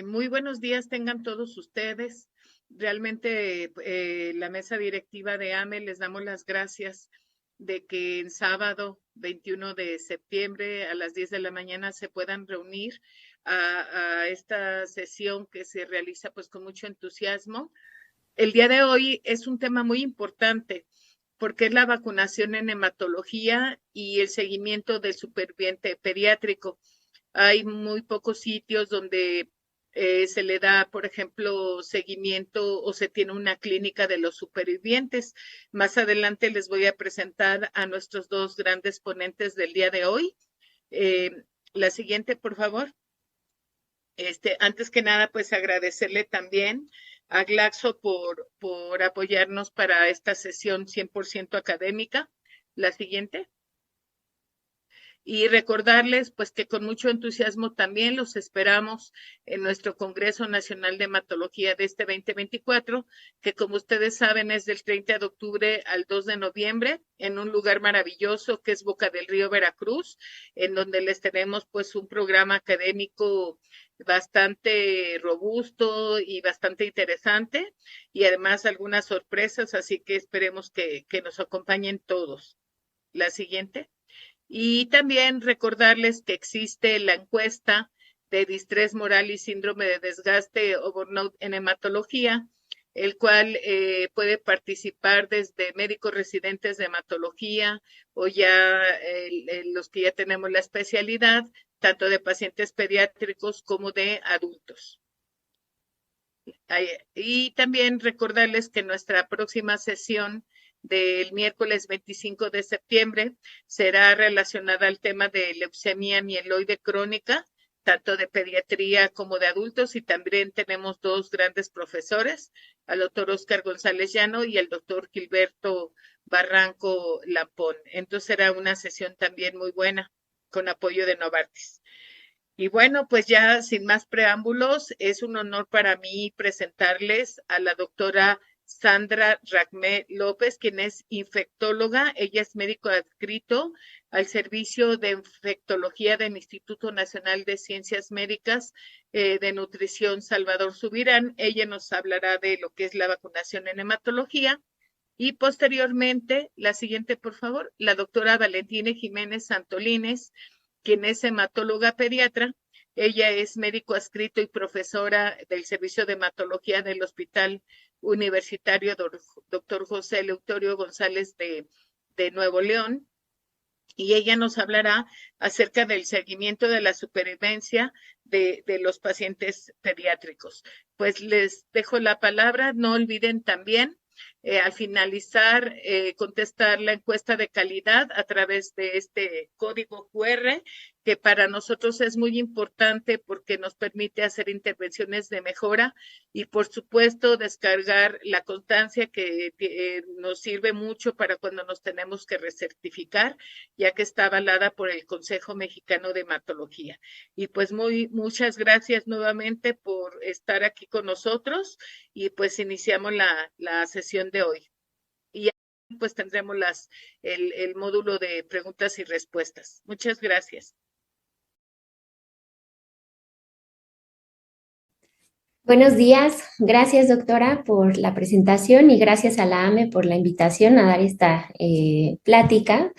Muy buenos días tengan todos ustedes. Realmente la mesa directiva de AME les damos las gracias de que en sábado 21 de septiembre a las 10 de la mañana se puedan reunir a esta sesión que se realiza pues con mucho entusiasmo. El día de hoy es un tema muy importante porque es la vacunación en hematología y el seguimiento del superviviente pediátrico. Hay muy pocos sitios donde se le da, por ejemplo, seguimiento o se tiene una clínica de los supervivientes. Más adelante les voy a presentar a nuestros dos grandes ponentes del día de hoy. Eh, la siguiente, por favor. Antes que nada, pues agradecerle también a Glaxo por apoyarnos para esta sesión 100% académica. La siguiente. Y recordarles pues que con mucho entusiasmo también los esperamos en nuestro Congreso Nacional de Hematología de este 2024, que como ustedes saben es del 30 de octubre al 2 de noviembre en un lugar maravilloso que es Boca del Río, Veracruz, en donde les tenemos pues un programa académico bastante robusto y bastante interesante y además algunas sorpresas, así que esperemos que nos acompañen todos. La siguiente. Y también recordarles que existe la encuesta de distrés moral y síndrome de desgaste o burnout en hematología, el cual puede participar desde médicos residentes de hematología o ya los que ya tenemos la especialidad, tanto de pacientes pediátricos como de adultos. Y también recordarles que nuestra próxima sesión del miércoles 25 de septiembre será relacionada al tema de leucemia mieloide crónica, tanto de pediatría como de adultos, y también tenemos dos grandes profesores, al doctor Oscar González Llano y el doctor Gilberto Barranco Lampón. Entonces será una sesión también muy buena, con apoyo de Novartis. Y bueno, pues ya sin más preámbulos, es un honor para mí presentarles a la doctora Sandra Ragmé López, quien es infectóloga. Ella es médico adscrito al Servicio de Infectología del Instituto Nacional de Ciencias Médicas de Nutrición Salvador Subirán. Ella nos hablará de lo que es la vacunación en hematología. Y posteriormente, la siguiente, por favor, la doctora Valentina Jiménez Santolines, quien es hematóloga pediatra. Ella es médico adscrito y profesora del Servicio de Hematología del Hospital Universitario Dr. José Eleuterio González de Nuevo León. Y ella nos hablará acerca del seguimiento de la supervivencia de los pacientes pediátricos. Pues les dejo la palabra. No olviden también al finalizar, contestar la encuesta de calidad a través de este código QR, que para nosotros es muy importante porque nos permite hacer intervenciones de mejora y, por supuesto, descargar la constancia que nos sirve mucho para cuando nos tenemos que recertificar, ya que está avalada por el Consejo Mexicano de Hematología. Y pues muchas gracias nuevamente por estar aquí con nosotros y pues iniciamos la sesión de hoy. Y pues tendremos el módulo de preguntas y respuestas. Muchas gracias. Buenos días, gracias doctora por la presentación y gracias a la AME por la invitación a dar esta plática.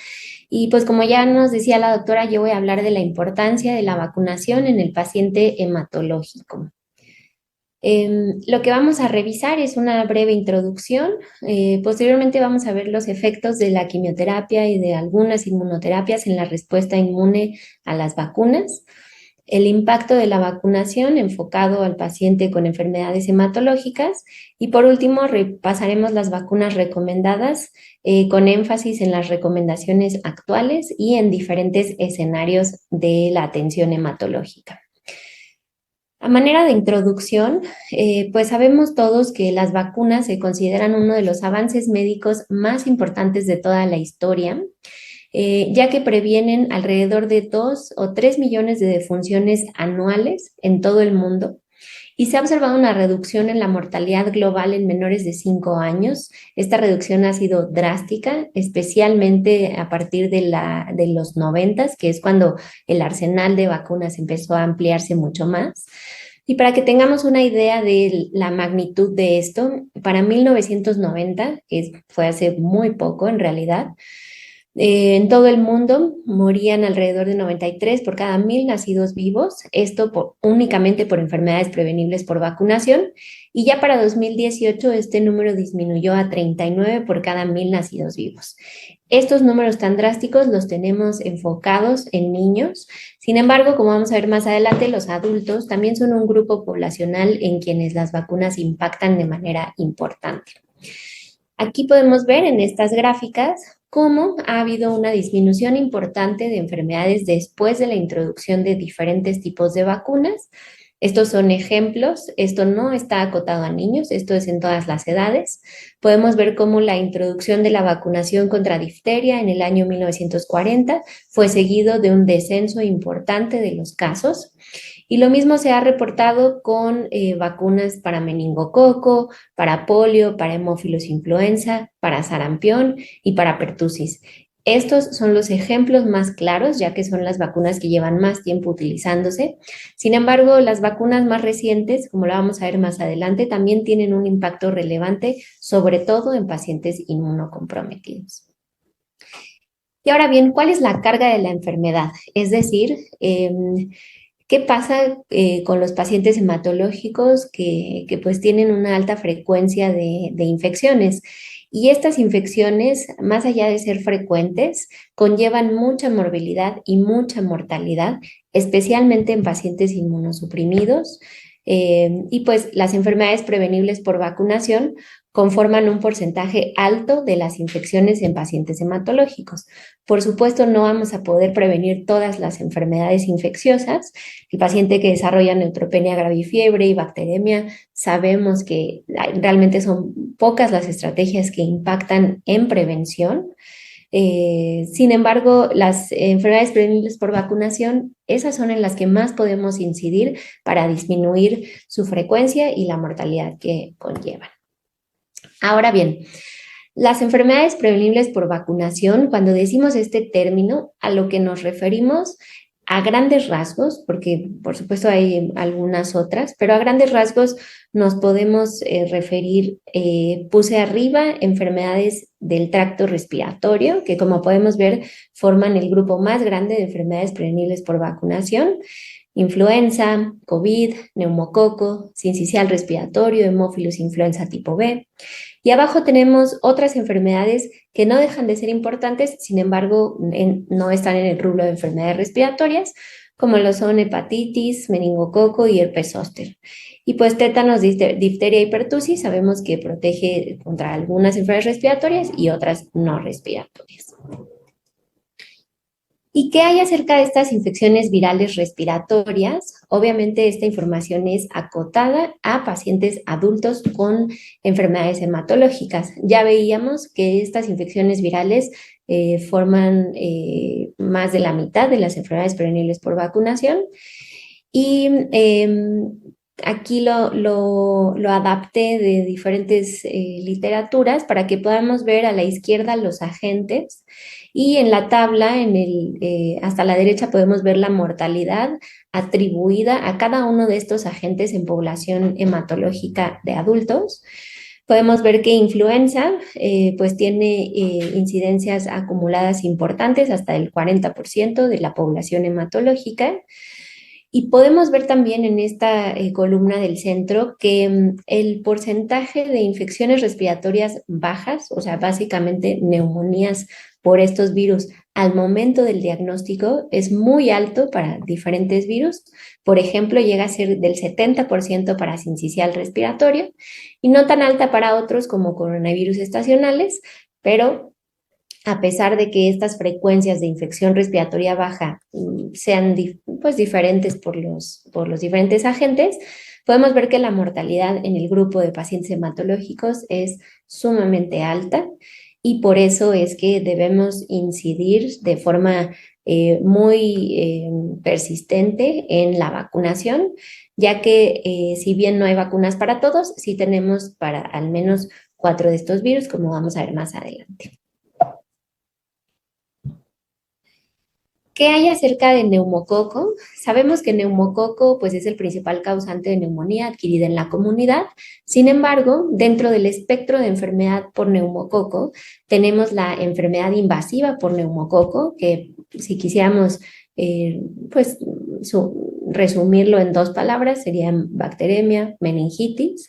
Y pues como ya nos decía la doctora, yo voy a hablar de la importancia de la vacunación en el paciente hematológico. Lo que vamos a revisar es una breve introducción. Posteriormente vamos a ver los efectos de la quimioterapia y de algunas inmunoterapias en la respuesta inmune a las vacunas, el impacto de la vacunación enfocado al paciente con enfermedades hematológicas y por último repasaremos las vacunas recomendadas con énfasis en las recomendaciones actuales y en diferentes escenarios de la atención hematológica. A manera de introducción, pues sabemos todos que las vacunas se consideran uno de los avances médicos más importantes de toda la historia, ya que previenen alrededor de 2 o 3 millones de defunciones anuales en todo el mundo y se ha observado una reducción en la mortalidad global en menores de 5 años. Esta reducción ha sido drástica, especialmente a partir de los 90, que es cuando el arsenal de vacunas empezó a ampliarse mucho más. Y para que tengamos una idea de la magnitud de esto, para 1990, que fue hace muy poco en realidad, en todo el mundo morían alrededor de 93 por cada 1.000 nacidos vivos, esto únicamente por enfermedades prevenibles por vacunación, y ya para 2018 este número disminuyó a 39 por cada 1.000 nacidos vivos. Estos números tan drásticos los tenemos enfocados en niños. Sin embargo, como vamos a ver más adelante, los adultos también son un grupo poblacional en quienes las vacunas impactan de manera importante. Aquí podemos ver en estas gráficas cómo ha habido una disminución importante de enfermedades después de la introducción de diferentes tipos de vacunas. Estos son ejemplos, esto no está acotado a niños, esto es en todas las edades. Podemos ver cómo la introducción de la vacunación contra difteria en el año 1940 fue seguido de un descenso importante de los casos. Y lo mismo se ha reportado con vacunas para meningococo, para polio, para hemófilos influenza, para sarampión y para pertusis. Estos son los ejemplos más claros, ya que son las vacunas que llevan más tiempo utilizándose. Sin embargo, las vacunas más recientes, como lo vamos a ver más adelante, también tienen un impacto relevante, sobre todo en pacientes inmunocomprometidos. Y ahora bien, ¿cuál es la carga de la enfermedad? Es decir, ¿qué pasa con los pacientes hematológicos que pues tienen una alta frecuencia de infecciones? Y estas infecciones, más allá de ser frecuentes, conllevan mucha morbilidad y mucha mortalidad, especialmente en pacientes inmunosuprimidos. Y pues las enfermedades prevenibles por vacunación conforman un porcentaje alto de las infecciones en pacientes hematológicos. Por supuesto, no vamos a poder prevenir todas las enfermedades infecciosas. El paciente que desarrolla neutropenia gravifiebre y bacteremia, sabemos que realmente son pocas las estrategias que impactan en prevención. Sin embargo, las enfermedades prevenibles por vacunación, esas son en las que más podemos incidir para disminuir su frecuencia y la mortalidad que conllevan. Ahora bien, las enfermedades prevenibles por vacunación, cuando decimos este término, a lo que nos referimos a grandes rasgos, porque por supuesto hay algunas otras, pero a grandes rasgos nos podemos referir, puse arriba, enfermedades del tracto respiratorio, que como podemos ver forman el grupo más grande de enfermedades prevenibles por vacunación: influenza, COVID, neumococo, sincicial respiratorio, hemófilos influenza tipo B. Y abajo tenemos otras enfermedades que no dejan de ser importantes, sin embargo, no están en el rubro de enfermedades respiratorias, como lo son hepatitis, meningococo y herpes zóster. Y pues tétanos, difteria y pertusis, sabemos que protege contra algunas enfermedades respiratorias y otras no respiratorias. ¿Y qué hay acerca de estas infecciones virales respiratorias? Obviamente esta información es acotada a pacientes adultos con enfermedades hematológicas. Ya veíamos que estas infecciones virales forman más de la mitad de las enfermedades prevenibles por vacunación. Y aquí lo adapté de diferentes literaturas para que podamos ver a la izquierda los agentes, y en la tabla hasta la derecha podemos ver la mortalidad atribuida a cada uno de estos agentes en población hematológica de adultos. Podemos ver que influenza pues tiene incidencias acumuladas importantes, hasta el 40% de la población hematológica. Y podemos ver también en esta columna del centro que el porcentaje de infecciones respiratorias bajas, o sea, básicamente neumonías por estos virus al momento del diagnóstico, es muy alto para diferentes virus. Por ejemplo, llega a ser del 70% para sincicial respiratorio y no tan alta para otros como coronavirus estacionales, pero a pesar de que estas frecuencias de infección respiratoria baja sean pues diferentes por los diferentes agentes, podemos ver que la mortalidad en el grupo de pacientes hematológicos es sumamente alta, y por eso es que debemos incidir de forma muy persistente en la vacunación, ya que si bien no hay vacunas para todos, sí tenemos para al menos 4 de estos virus, como vamos a ver más adelante. ¿Qué hay acerca de neumococo? Sabemos que neumococo pues, es el principal causante de neumonía adquirida en la comunidad. Sin embargo, dentro del espectro de enfermedad por neumococo, tenemos la enfermedad invasiva por neumococo, que si quisiéramos pues, resumirlo en dos palabras, serían bacteremia, meningitis.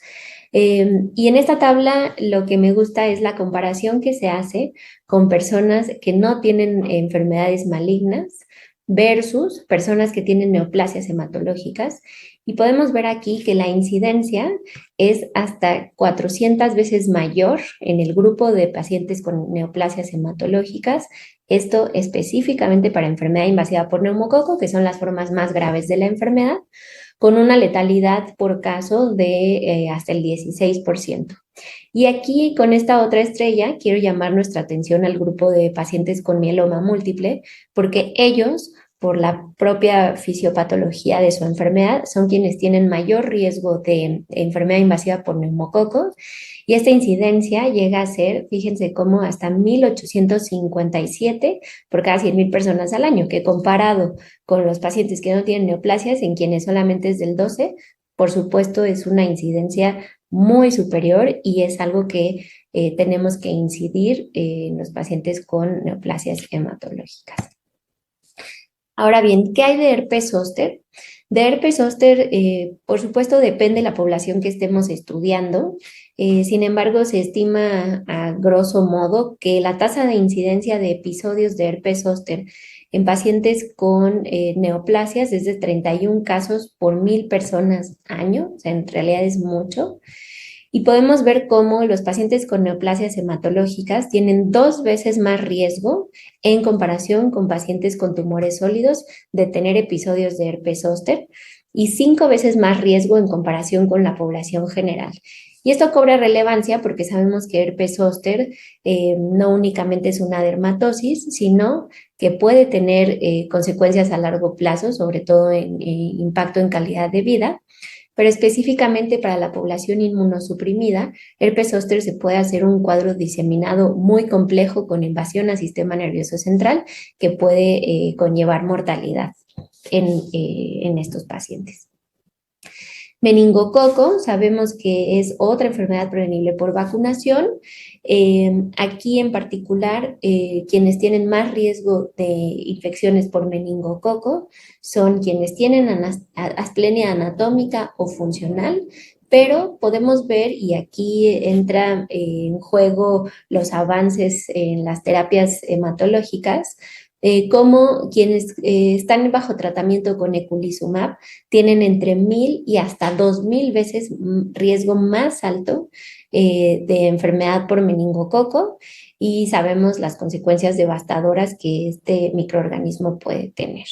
Y en esta tabla lo que me gusta es la comparación que se hace con personas que no tienen enfermedades malignas versus personas que tienen neoplasias hematológicas. Y podemos ver aquí que la incidencia es hasta 400 veces mayor en el grupo de pacientes con neoplasias hematológicas. Esto específicamente para enfermedad invasiva por neumococo, que son las formas más graves de la enfermedad, con una letalidad por caso de hasta el 16%. Y aquí, con esta otra estrella, quiero llamar nuestra atención al grupo de pacientes con mieloma múltiple, porque ellos, por la propia fisiopatología de su enfermedad, son quienes tienen mayor riesgo de enfermedad invasiva por neumococo. Y esta incidencia llega a ser, fíjense cómo hasta 1,857 por cada 100,000 personas al año, que comparado con los pacientes que no tienen neoplasias, en quienes solamente es del 12, por supuesto es una incidencia muy superior y es algo que tenemos que incidir en los pacientes con neoplasias hematológicas. Ahora bien, ¿qué hay de herpes zóster? De herpes zóster, por supuesto, depende de la población que estemos estudiando. Sin embargo, se estima a grosso modo que la tasa de incidencia de episodios de herpes zóster en pacientes con neoplasias es de 31 casos por 1,000 personas año, o sea, en realidad es mucho. Y podemos ver cómo los pacientes con neoplasias hematológicas tienen 2 veces más riesgo en comparación con pacientes con tumores sólidos de tener episodios de herpes zóster y 5 veces más riesgo en comparación con la población general. Y esto cobra relevancia porque sabemos que herpes zóster no únicamente es una dermatosis, sino que puede tener consecuencias a largo plazo, sobre todo en impacto en calidad de vida. Pero específicamente para la población inmunosuprimida, herpes zóster se puede hacer un cuadro diseminado muy complejo con invasión al sistema nervioso central que puede conllevar mortalidad en estos pacientes. Meningococo, sabemos que es otra enfermedad prevenible por vacunación. Aquí en particular, quienes tienen más riesgo de infecciones por meningococo son quienes tienen asplenia anatómica o funcional, pero podemos ver, y aquí entra en juego los avances en las terapias hematológicas, como quienes están bajo tratamiento con eculizumab tienen entre 1,000 y hasta 2,000 veces riesgo más alto de enfermedad por meningococo y sabemos las consecuencias devastadoras que este microorganismo puede tener.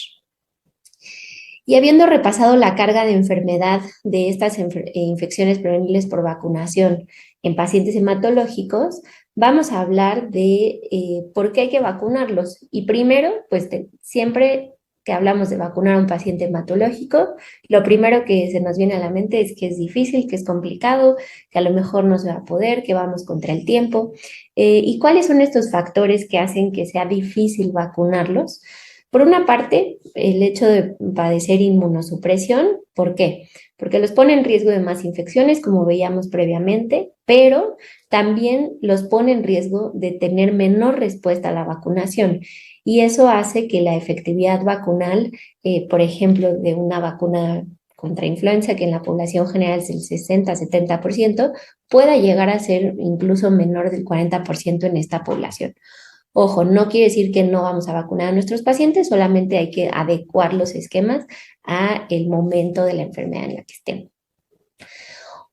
Y habiendo repasado la carga de enfermedad de estas infecciones prevenibles por vacunación en pacientes hematológicos, vamos a hablar de por qué hay que vacunarlos. Y primero, pues siempre que hablamos de vacunar a un paciente hematológico, lo primero que se nos viene a la mente es que es difícil, que es complicado, que a lo mejor no se va a poder, que vamos contra el tiempo. ¿Y cuáles son estos factores que hacen que sea difícil vacunarlos? Por una parte, el hecho de padecer inmunosupresión, ¿por qué? Porque los pone en riesgo de más infecciones, como veíamos previamente, pero también los pone en riesgo de tener menor respuesta a la vacunación. Y eso hace que la efectividad vacunal, por ejemplo, de una vacuna contra influenza, que en la población general es el 60-70%, pueda llegar a ser incluso menor del 40% en esta población. Ojo, no quiere decir que no vamos a vacunar a nuestros pacientes, solamente hay que adecuar los esquemas a el momento de la enfermedad en la que estén.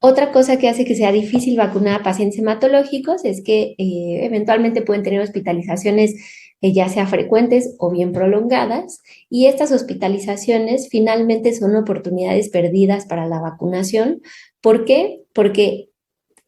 Otra cosa que hace que sea difícil vacunar a pacientes hematológicos es que eventualmente pueden tener hospitalizaciones ya sea frecuentes o bien prolongadas, y estas hospitalizaciones finalmente son oportunidades perdidas para la vacunación. ¿Por qué? Porque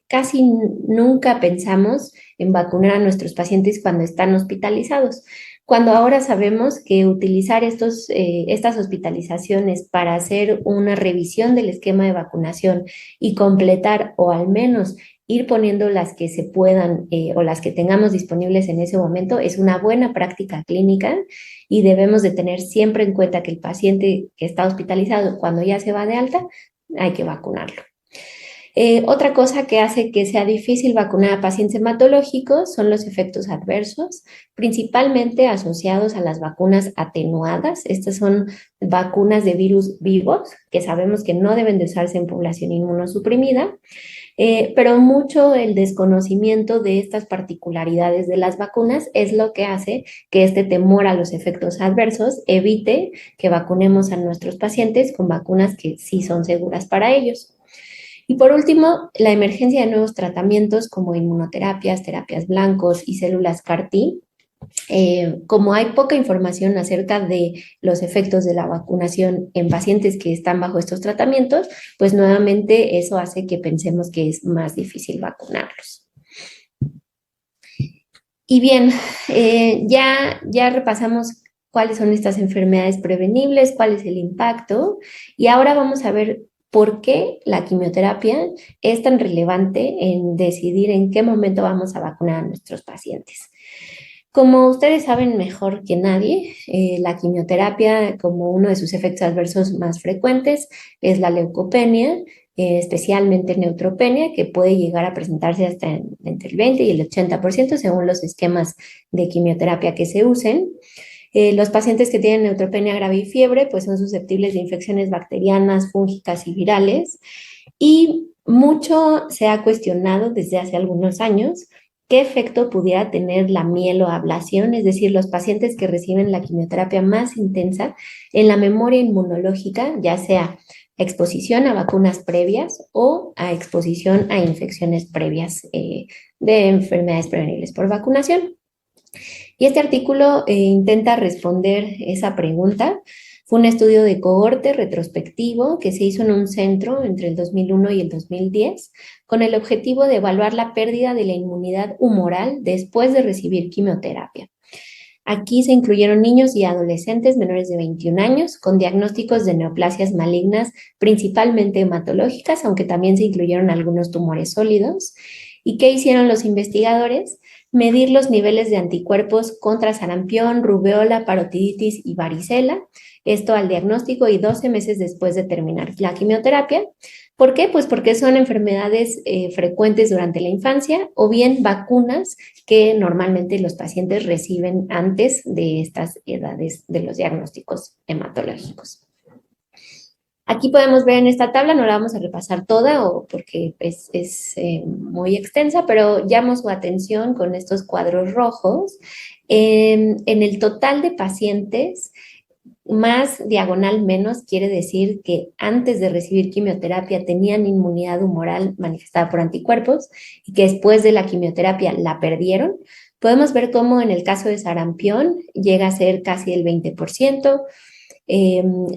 casi nunca pensamos en vacunar a nuestros pacientes cuando están hospitalizados, cuando ahora sabemos que utilizar estas hospitalizaciones para hacer una revisión del esquema de vacunación y completar o al menos ir poniendo las que se puedan o las que tengamos disponibles en ese momento es una buena práctica clínica y debemos de tener siempre en cuenta que el paciente que está hospitalizado, cuando ya se va de alta, hay que vacunarlo. Otra cosa que hace que sea difícil vacunar a pacientes hematológicos son los efectos adversos, principalmente asociados a las vacunas atenuadas. Estas son vacunas de virus vivos, que sabemos que no deben de usarse en población inmunosuprimida, pero mucho el desconocimiento de estas particularidades de las vacunas es lo que hace que este temor a los efectos adversos evite que vacunemos a nuestros pacientes con vacunas que sí son seguras para ellos. Y por último, la emergencia de nuevos tratamientos como inmunoterapias, terapias blancos y células CAR-T. Como hay poca información acerca de los efectos de la vacunación en pacientes que están bajo estos tratamientos, pues nuevamente eso hace que pensemos que es más difícil vacunarlos. Y bien, ya repasamos cuáles son estas enfermedades prevenibles, cuál es el impacto, y ahora vamos a ver por qué la quimioterapia es tan relevante en decidir en qué momento vamos a vacunar a nuestros pacientes. Como ustedes saben mejor que nadie, la quimioterapia, como uno de sus efectos adversos más frecuentes, es la leucopenia, especialmente neutropenia, que puede llegar a presentarse hasta entre el 20 y el 80% según los esquemas de quimioterapia que se usen. Los pacientes que tienen neutropenia grave y fiebre pues son susceptibles de infecciones bacterianas, fúngicas y virales. Y mucho se ha cuestionado desde hace algunos años qué efecto pudiera tener la mieloablación, es decir, los pacientes que reciben la quimioterapia más intensa en la memoria inmunológica, ya sea exposición a vacunas previas o a exposición a infecciones previas de enfermedades prevenibles por vacunación. Y este artículo intenta responder esa pregunta. Fue un estudio de cohorte retrospectivo que se hizo en un centro entre el 2001 y el 2010 con el objetivo de evaluar la pérdida de la inmunidad humoral después de recibir quimioterapia. Aquí se incluyeron niños y adolescentes menores de 21 años con diagnósticos de neoplasias malignas, principalmente hematológicas, aunque también se incluyeron algunos tumores sólidos. ¿Y qué hicieron los investigadores? Medir los niveles de anticuerpos contra sarampión, rubeola, parotiditis y varicela, esto al diagnóstico y 12 meses después de terminar la quimioterapia. ¿Por qué? Pues porque son enfermedades frecuentes durante la infancia o bien vacunas que normalmente los pacientes reciben antes de estas edades de los diagnósticos hematológicos. Aquí podemos ver en esta tabla, no la vamos a repasar toda porque es muy extensa, pero llamo su atención con estos cuadros rojos. En el total de pacientes, más diagonal menos quiere decir que antes de recibir quimioterapia tenían inmunidad humoral manifestada por anticuerpos y que después de la quimioterapia la perdieron. Podemos ver cómo en el caso de sarampión llega a ser casi el 20%,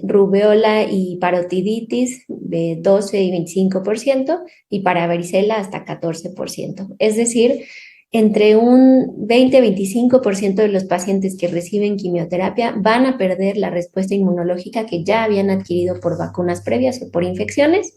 rubeola y parotiditis de 12 y 25% y para varicela hasta 14%. Es decir, entre un 20-25% de los pacientes que reciben quimioterapia van a perder la respuesta inmunológica que ya habían adquirido por vacunas previas o por infecciones.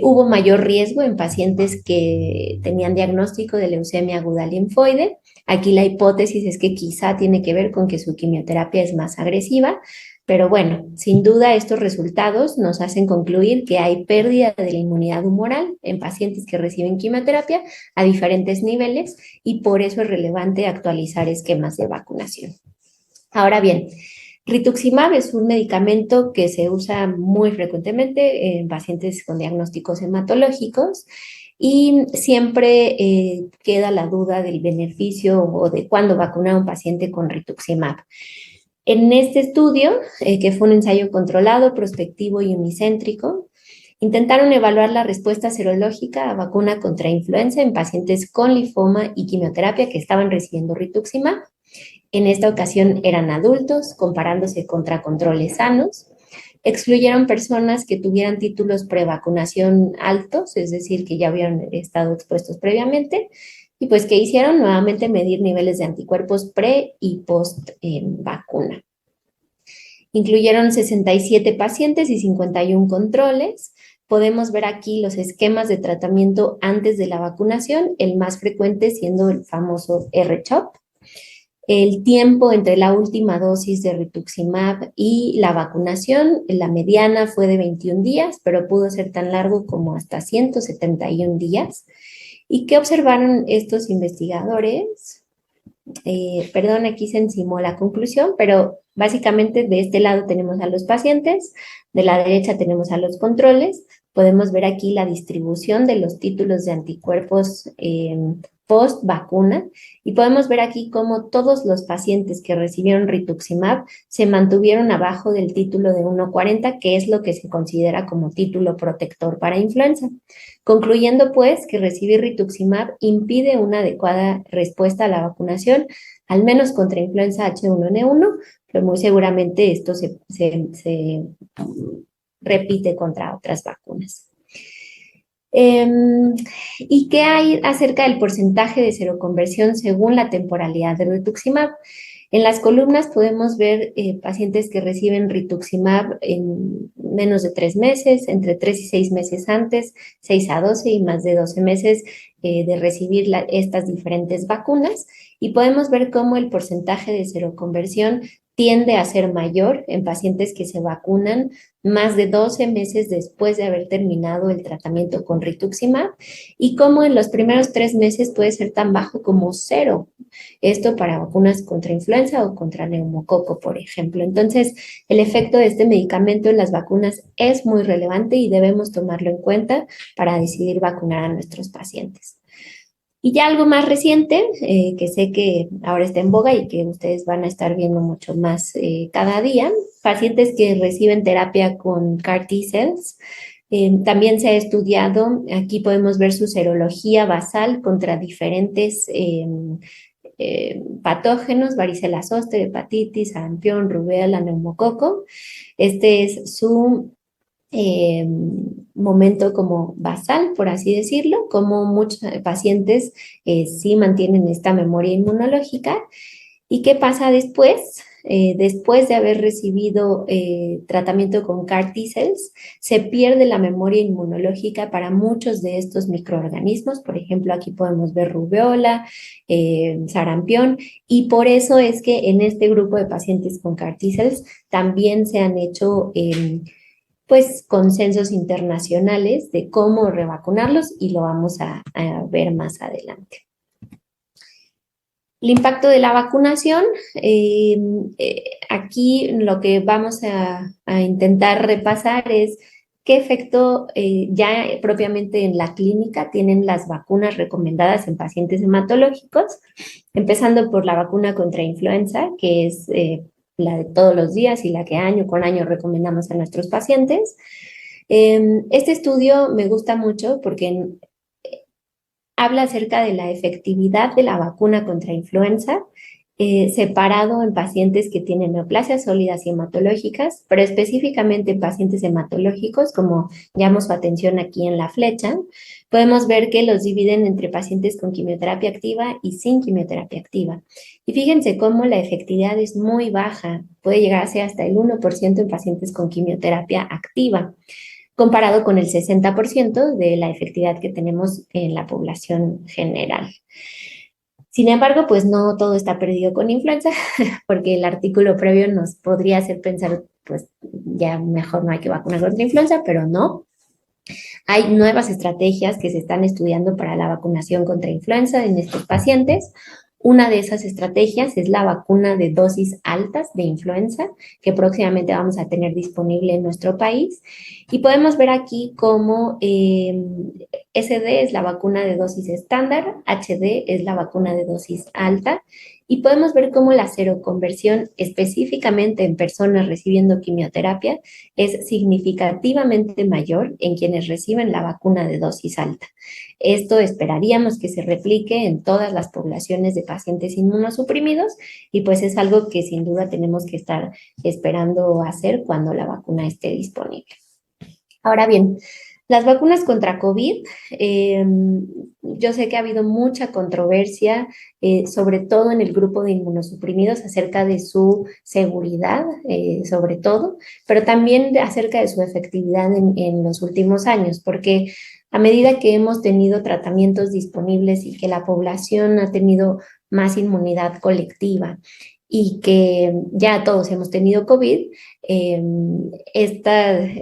Hubo mayor riesgo en pacientes que tenían diagnóstico de leucemia aguda linfoide. Aquí la hipótesis es que quizá tiene que ver con que su quimioterapia es más agresiva, pero bueno, sin duda estos resultados nos hacen concluir que hay pérdida de la inmunidad humoral en pacientes que reciben quimioterapia a diferentes niveles y por eso es relevante actualizar esquemas de vacunación. Ahora bien, rituximab es un medicamento que se usa muy frecuentemente en pacientes con diagnósticos hematológicos y siempre queda la duda del beneficio o de cuándo vacunar a un paciente con rituximab. En este estudio, que fue un ensayo controlado, prospectivo y unicéntrico, intentaron evaluar la respuesta serológica a vacuna contra influenza en pacientes con linfoma y quimioterapia que estaban recibiendo rituximab. En esta ocasión eran adultos, comparándose contra controles sanos. Excluyeron personas que tuvieran títulos prevacunación altos, es decir, que ya habían estado expuestos previamente. Y pues, ¿qué hicieron? Nuevamente medir niveles de anticuerpos pre y post vacuna. Incluyeron 67 pacientes y 51 controles. podemos ver aquí los esquemas de tratamiento antes de la vacunación, el más frecuente siendo el famoso R-CHOP. El tiempo entre la última dosis de rituximab y la vacunación, la mediana fue de 21 días, pero pudo ser tan largo como hasta 171 días. ¿Y qué observaron estos investigadores? Perdón, aquí se encimó la conclusión, pero básicamente de este lado tenemos a los pacientes, de la derecha tenemos a los controles. Podemos ver aquí la distribución de los títulos de anticuerpos post vacuna y podemos ver aquí cómo todos los pacientes que recibieron rituximab se mantuvieron abajo del título de 1,40, que es lo que se considera como título protector para influenza. Concluyendo pues que recibir rituximab impide una adecuada respuesta a la vacunación, al menos contra influenza H1N1, pero muy seguramente esto se repite contra otras vacunas. ¿Y qué hay acerca del porcentaje de seroconversión según la temporalidad de rituximab? En las columnas podemos ver pacientes que reciben rituximab en menos de 3 meses, entre 3 y 6 meses antes, 6 a 12 y más de 12 meses de recibir estas diferentes vacunas. Y podemos ver cómo el porcentaje de seroconversión tiende a ser mayor en pacientes que se vacunan más de 12 meses después de haber terminado el tratamiento con rituximab y cómo en los primeros 3 meses puede ser tan bajo como 0. Esto para vacunas contra influenza o contra neumococo, por ejemplo. Entonces, el efecto de este medicamento en las vacunas es muy relevante y debemos tomarlo en cuenta para decidir vacunar a nuestros pacientes. Y ya algo más reciente, que sé que ahora está en boga y que ustedes van a estar viendo mucho más cada día, pacientes que reciben terapia con CAR T-cells. También se ha estudiado, aquí podemos ver su serología basal contra diferentes patógenos, varicela zoster, hepatitis, sarampión, rubéola, neumococo. Este es su momento como basal, por así decirlo, como muchos pacientes sí mantienen esta memoria inmunológica. ¿Y qué pasa después? Después de haber recibido tratamiento con CAR T-cells, se pierde la memoria inmunológica para muchos de estos microorganismos. Por ejemplo, aquí podemos ver rubéola, sarampión, y por eso es que en este grupo de pacientes con CAR T-cells también se han hecho pues consensos internacionales de cómo revacunarlos y lo vamos a ver más adelante. El impacto de la vacunación, aquí lo que vamos a intentar repasar es qué efecto ya propiamente en la clínica tienen las vacunas recomendadas en pacientes hematológicos, empezando por la vacuna contra influenza, que es la de todos los días y la que año con año recomendamos a nuestros pacientes. Este estudio me gusta mucho porque habla acerca de la efectividad de la vacuna contra influenza, separado en pacientes que tienen neoplasias sólidas y hematológicas, pero específicamente en pacientes hematológicos, como llamo su atención aquí en la flecha, podemos ver que los dividen entre pacientes con quimioterapia activa y sin quimioterapia activa. Y fíjense cómo la efectividad es muy baja, puede llegar a ser hasta el 1% en pacientes con quimioterapia activa, comparado con el 60% de la efectividad que tenemos en la población general. Sin embargo, pues no todo está perdido con influenza, porque el artículo previo nos podría hacer pensar, pues ya mejor no hay que vacunar contra influenza, pero no. Hay nuevas estrategias que se están estudiando para la vacunación contra influenza en estos pacientes. Una de esas estrategias es la vacuna de dosis altas de influenza, que próximamente vamos a tener disponible en nuestro país. Y podemos ver aquí cómo SD es la vacuna de dosis estándar, HD es la vacuna de dosis alta, y podemos ver cómo la seroconversión específicamente en personas recibiendo quimioterapia es significativamente mayor en quienes reciben la vacuna de dosis alta. Esto esperaríamos que se replique en todas las poblaciones de pacientes inmunosuprimidos y pues es algo que sin duda tenemos que estar esperando hacer cuando la vacuna esté disponible. Ahora bien, Las vacunas contra COVID, yo sé que ha habido mucha controversia, sobre todo en el grupo de inmunosuprimidos, acerca de su seguridad, sobre todo, pero también acerca de su efectividad en los últimos años, porque a medida que hemos tenido tratamientos disponibles y que la población ha tenido más inmunidad colectiva y que ya todos hemos tenido COVID, estos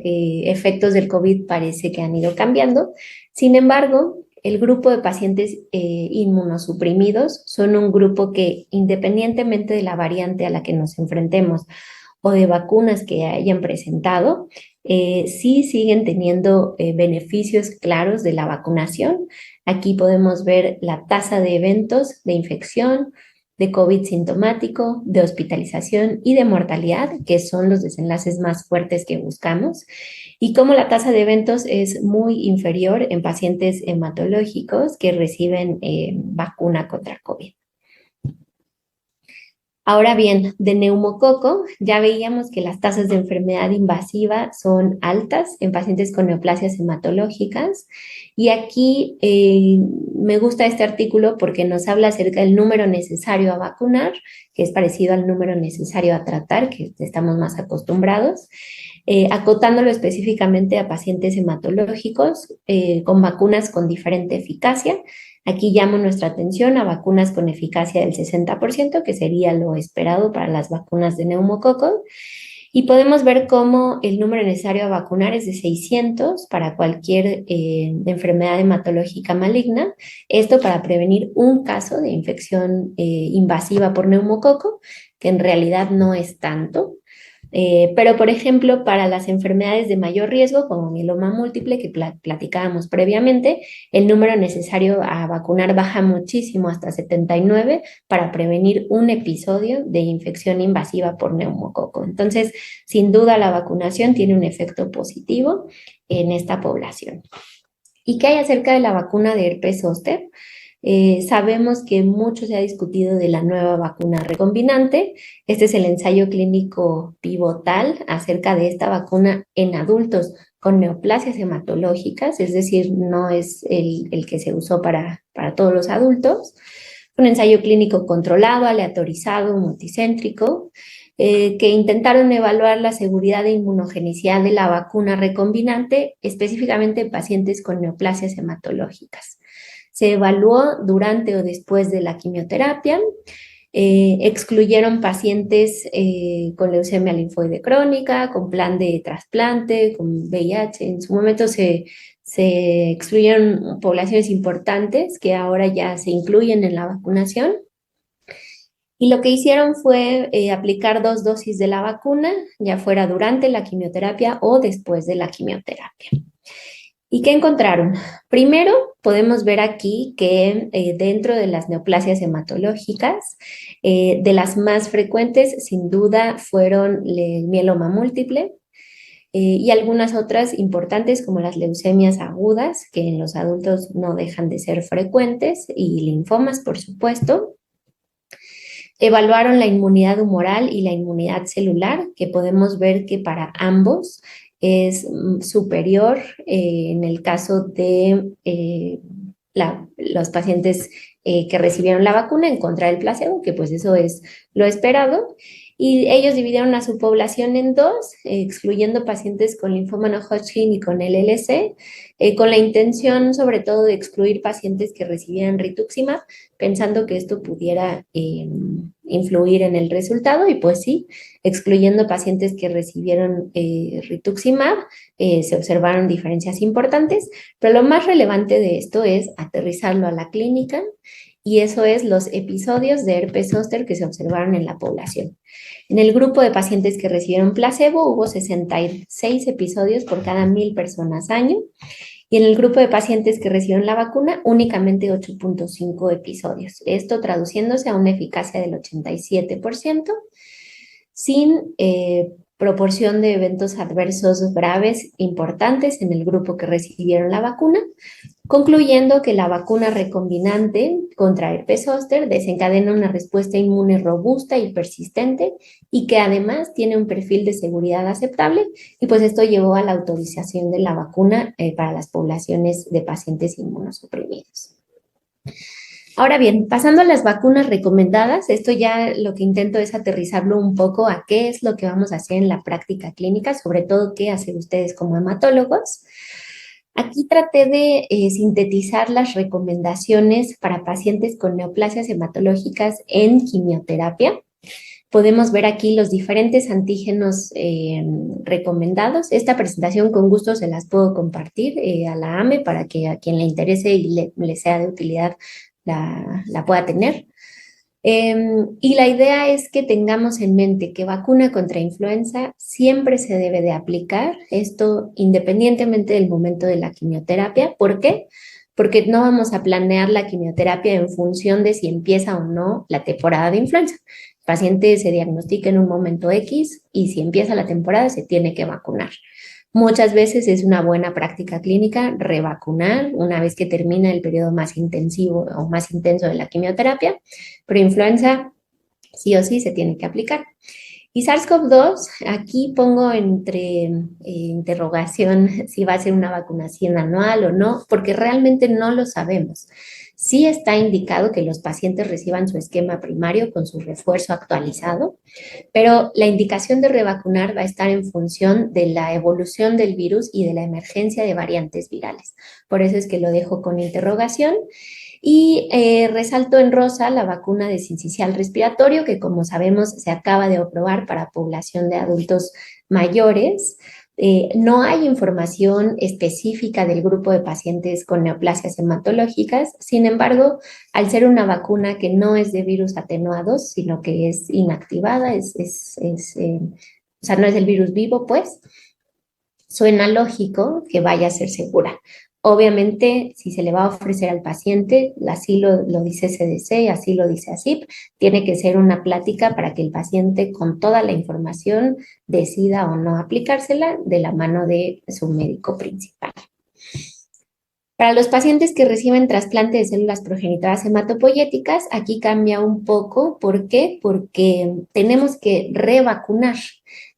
efectos del COVID parece que han ido cambiando. Sin embargo, el grupo de pacientes inmunosuprimidos son un grupo que, independientemente de la variante a la que nos enfrentemos o de vacunas que hayan presentado, sí siguen teniendo beneficios claros de la vacunación. Aquí podemos ver la tasa de eventos de infección, de COVID sintomático, de hospitalización y de mortalidad, que son los desenlaces más fuertes que buscamos, y cómo la tasa de eventos es muy inferior en pacientes hematológicos que reciben vacuna contra COVID. Ahora bien, de neumococo ya veíamos que las tasas de enfermedad invasiva son altas en pacientes con neoplasias hematológicas, y aquí me gusta este artículo porque nos habla acerca del número necesario a vacunar, que es parecido al número necesario a tratar, que estamos más acostumbrados, acotándolo específicamente a pacientes hematológicos con vacunas con diferente eficacia. Aquí llamo nuestra atención a vacunas con eficacia del 60%, que sería lo esperado para las vacunas de neumococo. Y podemos ver cómo el número necesario a vacunar es de 600 para cualquier enfermedad hematológica maligna. Esto para prevenir un caso de infección invasiva por neumococo, que en realidad no es tanto. Pero, por ejemplo, para las enfermedades de mayor riesgo, como mieloma múltiple, que platicábamos previamente, el número necesario a vacunar baja muchísimo, hasta 79, para prevenir un episodio de infección invasiva por neumococo. Entonces, sin duda, la vacunación tiene un efecto positivo en esta población. ¿Y qué hay acerca de la vacuna de herpes zóster? Sabemos que mucho se ha discutido de la nueva vacuna recombinante. Este es el ensayo clínico pivotal acerca de esta vacuna en adultos con neoplasias hematológicas, es decir, no es el que se usó para todos los adultos. Un ensayo clínico controlado, aleatorizado, multicéntrico, que intentaron evaluar la seguridad e inmunogenicidad de la vacuna recombinante, específicamente en pacientes con neoplasias hematológicas. Se evaluó durante o después de la quimioterapia, excluyeron pacientes con leucemia linfoide crónica, con plan de trasplante, con VIH. En su momento se excluyeron poblaciones importantes que ahora ya se incluyen en la vacunación. Y lo que hicieron fue aplicar 2 dosis de la vacuna, ya fuera durante la quimioterapia o después de la quimioterapia. ¿Y qué encontraron? Primero, podemos ver aquí que dentro de las neoplasias hematológicas, de las más frecuentes, sin duda, fueron el mieloma múltiple y algunas otras importantes como las leucemias agudas, que en los adultos no dejan de ser frecuentes, y linfomas, por supuesto. Evaluaron la inmunidad humoral y la inmunidad celular, que podemos ver que para ambos es superior en el caso de los pacientes que recibieron la vacuna en contra del placebo, que pues eso es lo esperado. Y ellos dividieron a su población en dos, excluyendo pacientes con linfoma no Hodgkin y con LLC, con la intención sobre todo de excluir pacientes que recibieran rituximab, pensando que esto pudiera influir en el resultado, y pues sí, excluyendo pacientes que recibieron rituximab, se observaron diferencias importantes, pero lo más relevante de esto es aterrizarlo a la clínica, y eso es los episodios de herpes zóster que se observaron en la población. En el grupo de pacientes que recibieron placebo hubo 66 episodios por cada 1,000 personas año, y en el grupo de pacientes que recibieron la vacuna únicamente 8.5 episodios. Esto traduciéndose a una eficacia del 87%, sin proporción de eventos adversos graves importantes en el grupo que recibieron la vacuna, concluyendo que la vacuna recombinante contra herpes zóster desencadena una respuesta inmune robusta y persistente y que además tiene un perfil de seguridad aceptable y pues esto llevó a la autorización de la vacuna para las poblaciones de pacientes inmunosuprimidos. Ahora bien, pasando a las vacunas recomendadas, esto ya lo que intento es aterrizarlo un poco a qué es lo que vamos a hacer en la práctica clínica, sobre todo qué hacer ustedes como hematólogos. Aquí traté de sintetizar las recomendaciones para pacientes con neoplasias hematológicas en quimioterapia. Podemos ver aquí los diferentes antígenos recomendados. Esta presentación con gusto se las puedo compartir a la AME para que a quien le interese y le sea de utilidad la pueda tener. Y la idea es que tengamos en mente que vacuna contra influenza siempre se debe de aplicar, esto independientemente del momento de la quimioterapia. ¿Por qué? Porque no vamos a planear la quimioterapia en función de si empieza o no la temporada de influenza. El paciente se diagnostica en un momento X y si empieza la temporada se tiene que vacunar. Muchas veces es una buena práctica clínica revacunar una vez que termina el periodo más intensivo o más intenso de la quimioterapia, pero influenza sí o sí se tiene que aplicar. Y SARS-CoV-2, aquí pongo entre interrogación si va a ser una vacunación anual o no, porque realmente no lo sabemos. Sí está indicado que los pacientes reciban su esquema primario con su refuerzo actualizado, pero la indicación de revacunar va a estar en función de la evolución del virus y de la emergencia de variantes virales. Por eso es que lo dejo con interrogación. Y resalto en rosa la vacuna de sincicial respiratorio, que como sabemos se acaba de aprobar para población de adultos mayores. No hay información específica del grupo de pacientes con neoplasias hematológicas, sin embargo, al ser una vacuna que no es de virus atenuados, sino que es inactivada, o sea, no es el virus vivo, pues, suena lógico que vaya a ser segura. Obviamente, si se le va a ofrecer al paciente, así lo dice CDC, así lo dice ACIP, tiene que ser una plática para que el paciente con toda la información decida o no aplicársela de la mano de su médico principal. Para los pacientes que reciben trasplante de células progenitoras hematopoyéticas, aquí cambia un poco. ¿Por qué? Porque tenemos que revacunar.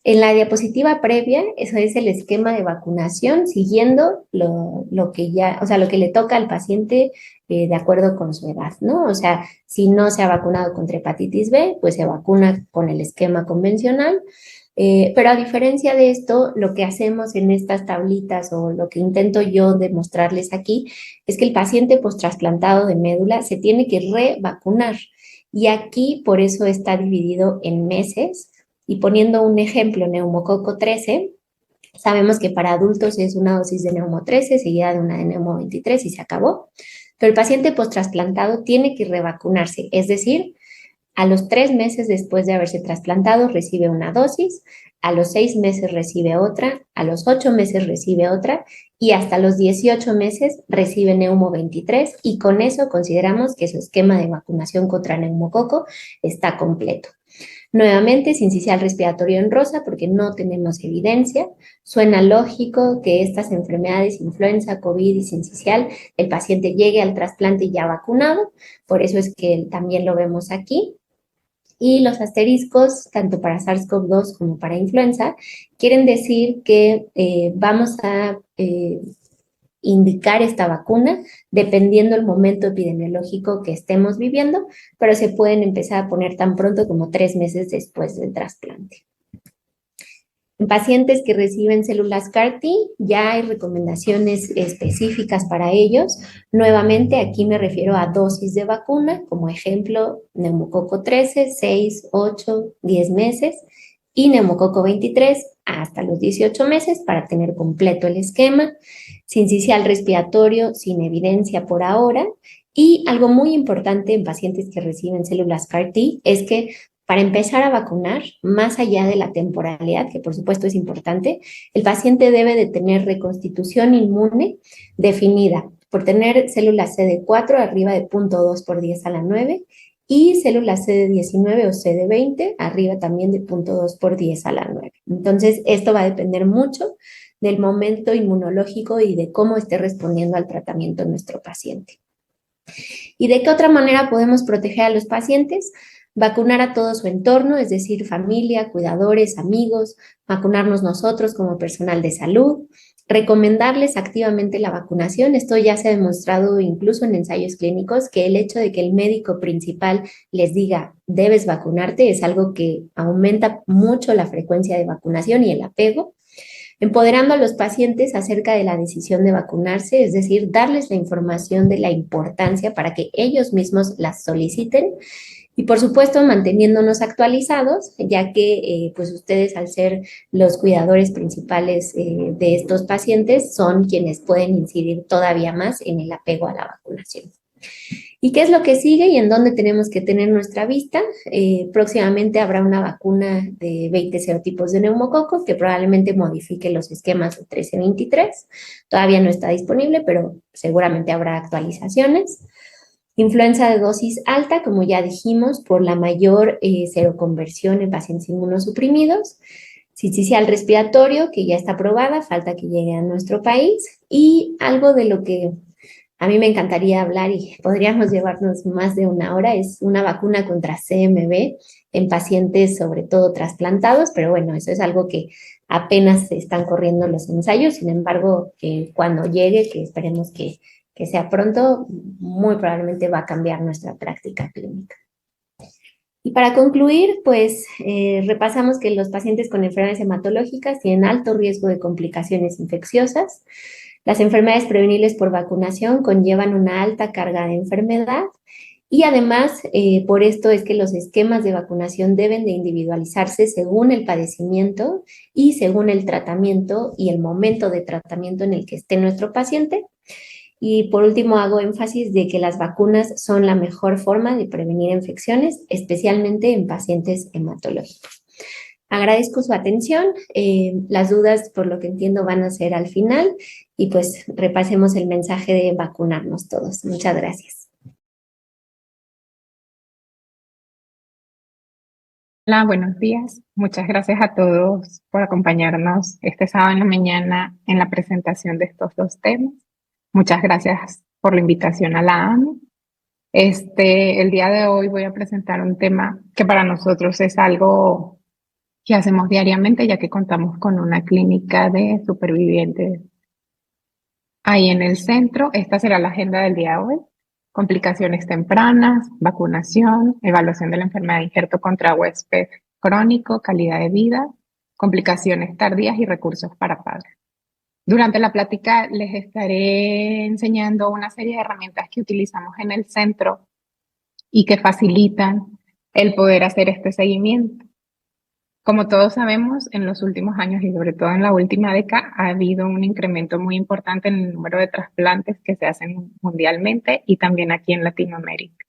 En la diapositiva previa, eso es el esquema de vacunación, siguiendo lo que ya, o sea, lo que le toca al paciente de acuerdo con su edad, ¿no? O sea, si no se ha vacunado contra hepatitis B, pues se vacuna con el esquema convencional. Pero a diferencia de esto, lo que hacemos en estas tablitas o lo que intento yo demostrarles aquí es que el paciente post-trasplantado de médula se tiene que revacunar. Y aquí por eso está dividido en meses. Y poniendo un ejemplo, neumococo 13, sabemos que para adultos es una dosis de neumo 13 seguida de una de neumo 23 y se acabó. Pero el paciente post-trasplantado tiene que revacunarse, es decir, a los 3 meses después de haberse trasplantado recibe una dosis, a los 6 meses recibe otra, a los 8 meses recibe otra y hasta los 18 meses recibe neumo 23 y con eso consideramos que su esquema de vacunación contra neumococo está completo. Nuevamente, sincicial respiratorio en rosa porque no tenemos evidencia. Suena lógico que estas enfermedades, influenza, COVID y sincicial, el paciente llegue al trasplante ya vacunado, por eso es que también lo vemos aquí. Y los asteriscos, tanto para SARS-CoV-2 como para influenza, quieren decir que vamos a indicar esta vacuna dependiendo el momento epidemiológico que estemos viviendo, pero se pueden empezar a poner tan pronto como 3 meses después del trasplante. En pacientes que reciben células CAR-T, ya hay recomendaciones específicas para ellos. Nuevamente, aquí me refiero a dosis de vacuna, como ejemplo, neumococo 13, 6, 8, 10 meses y neumococo 23 hasta los 18 meses para tener completo el esquema. Sincicial respiratorio sin evidencia por ahora. Y algo muy importante en pacientes que reciben células CAR-T es que para empezar a vacunar, más allá de la temporalidad, que por supuesto es importante, el paciente debe de tener reconstitución inmune definida por tener células CD4 arriba de 0.2 por 10 a la 9 y células CD19 o CD20 arriba también de 0.2 por 10 a la 9. Entonces, esto va a depender mucho del momento inmunológico y de cómo esté respondiendo al tratamiento nuestro paciente. ¿Y de qué otra manera podemos proteger a los pacientes? Vacunar a todo su entorno, es decir, familia, cuidadores, amigos, vacunarnos nosotros como personal de salud, recomendarles activamente la vacunación. Esto ya se ha demostrado incluso en ensayos clínicos, que el hecho de que el médico principal les diga debes vacunarte es algo que aumenta mucho la frecuencia de vacunación y el apego. Empoderando a los pacientes acerca de la decisión de vacunarse, es decir, darles la información de la importancia para que ellos mismos las soliciten. Y por supuesto, manteniéndonos actualizados, ya que pues ustedes, al ser los cuidadores principales de estos pacientes, son quienes pueden incidir todavía más en el apego a la vacunación. ¿Y qué es lo que sigue y en dónde tenemos que tener nuestra vista? Próximamente habrá una vacuna de 20 serotipos de neumococo que probablemente modifique los esquemas de 13-23. Todavía no está disponible, pero seguramente habrá actualizaciones. Influenza de dosis alta, como ya dijimos, por la mayor seroconversión en pacientes inmunosuprimidos. Sincicial respiratorio, que ya está aprobada, falta que llegue a nuestro país. Y algo de lo que a mí me encantaría hablar y podríamos llevarnos más de una hora, es una vacuna contra CMV en pacientes sobre todo trasplantados, pero bueno, eso es algo que apenas se están corriendo los ensayos. Sin embargo, cuando llegue, que esperemos que sea pronto, muy probablemente va a cambiar nuestra práctica clínica. Y para concluir, pues repasamos que los pacientes con enfermedades hematológicas tienen alto riesgo de complicaciones infecciosas. Las enfermedades prevenibles por vacunación conllevan una alta carga de enfermedad y además por esto es que los esquemas de vacunación deben de individualizarse según el padecimiento y según el tratamiento y el momento de tratamiento en el que esté nuestro paciente. Y por último, hago énfasis de que las vacunas son la mejor forma de prevenir infecciones, especialmente en pacientes hematológicos. Agradezco su atención. Las dudas, por lo que entiendo, van a ser al final y pues repasemos el mensaje de vacunarnos todos. Muchas gracias. Hola, buenos días. Muchas gracias a todos por acompañarnos este sábado en la mañana en la presentación de estos dos temas. Muchas gracias por la invitación a la AME. El día de hoy voy a presentar un tema que para nosotros es algo que hacemos diariamente, ya que contamos con una clínica de supervivientes ahí en el centro. Esta será la agenda del día de hoy: complicaciones tempranas, vacunación, evaluación de la enfermedad de injerto contra huésped crónico, calidad de vida, complicaciones tardías y recursos para padres. Durante la plática les estaré enseñando una serie de herramientas que utilizamos en el centro y que facilitan el poder hacer este seguimiento. Como todos sabemos, en los últimos años y sobre todo en la última década ha habido un incremento muy importante en el número de trasplantes que se hacen mundialmente y también aquí en Latinoamérica.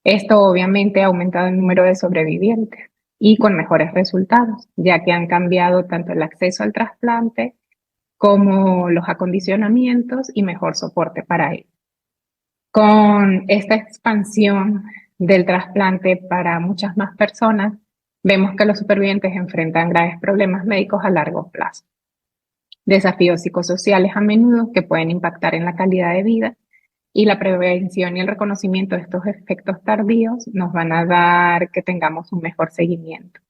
Esto obviamente ha aumentado el número de sobrevivientes y con mejores resultados, ya que han cambiado tanto el acceso al trasplante como los acondicionamientos y mejor soporte para él. Con esta expansión del trasplante para muchas más personas, vemos que los supervivientes enfrentan graves problemas médicos a largo plazo, desafíos psicosociales a menudo que pueden impactar en la calidad de vida, y la prevención y el reconocimiento de estos efectos tardíos nos van a dar que tengamos un mejor seguimiento.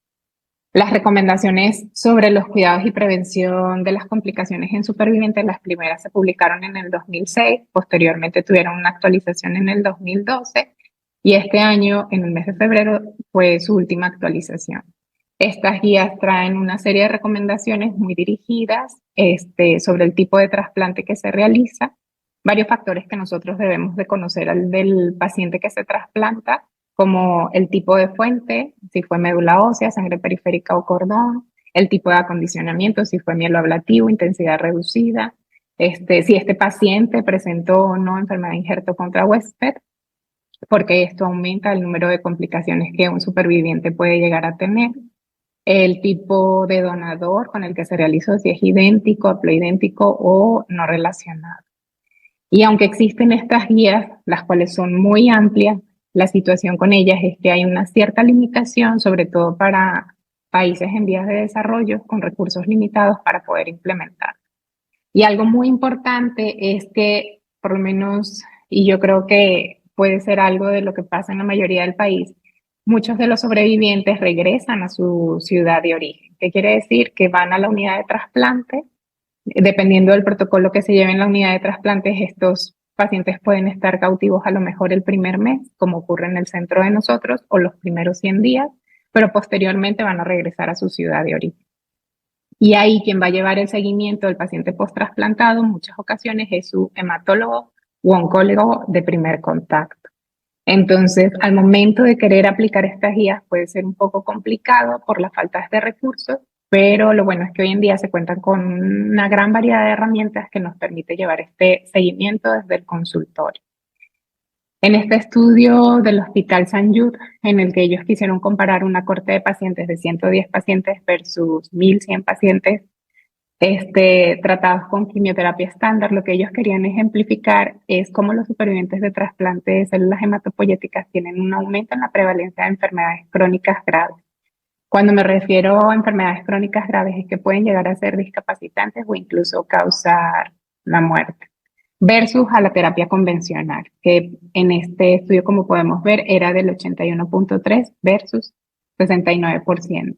Las recomendaciones sobre los cuidados y prevención de las complicaciones en supervivientes, las primeras se publicaron en el 2006, posteriormente tuvieron una actualización en el 2012 y este año, en el mes de febrero, fue su última actualización. Estas guías traen una serie de recomendaciones muy dirigidas sobre el tipo de trasplante que se realiza, varios factores que nosotros debemos de conocer del paciente que se trasplanta, como el tipo de fuente, si fue médula ósea, sangre periférica o cordón, el tipo de acondicionamiento, si fue mieloablativo, intensidad reducida, si este paciente presentó o no enfermedad de injerto contra huésped, porque esto aumenta el número de complicaciones que un superviviente puede llegar a tener, el tipo de donador con el que se realizó, si es idéntico, haploidéntico o no relacionado. Y aunque existen estas guías, las cuales son muy amplias, la situación con ellas es que hay una cierta limitación, sobre todo para países en vías de desarrollo con recursos limitados para poder implementar. Y algo muy importante es que, por lo menos, y yo creo que puede ser algo de lo que pasa en la mayoría del país, muchos de los sobrevivientes regresan a su ciudad de origen. ¿Qué quiere decir? Que van a la unidad de trasplante. Dependiendo del protocolo que se lleve en la unidad de trasplantes, estos pacientes pueden estar cautivos a lo mejor el primer mes, como ocurre en el centro de nosotros, o los primeros 100 días, pero posteriormente van a regresar a su ciudad de origen. Y ahí quien va a llevar el seguimiento del paciente post-trasplantado en muchas ocasiones es su hematólogo u oncólogo de primer contacto. Entonces, al momento de querer aplicar estas guías puede ser un poco complicado por la falta de recursos, pero lo bueno es que hoy en día se cuentan con una gran variedad de herramientas que nos permite llevar este seguimiento desde el consultorio. En este estudio del Hospital San Jude, en el que ellos quisieron comparar una corte de pacientes de 110 pacientes versus 1.100 pacientes tratados con quimioterapia estándar, lo que ellos querían ejemplificar es cómo los supervivientes de trasplante de células hematopoyéticas tienen un aumento en la prevalencia de enfermedades crónicas graves. Cuando me refiero a enfermedades crónicas graves es que pueden llegar a ser discapacitantes o incluso causar la muerte, versus a la terapia convencional, que en este estudio, como podemos ver, era del 81.3 versus 69%.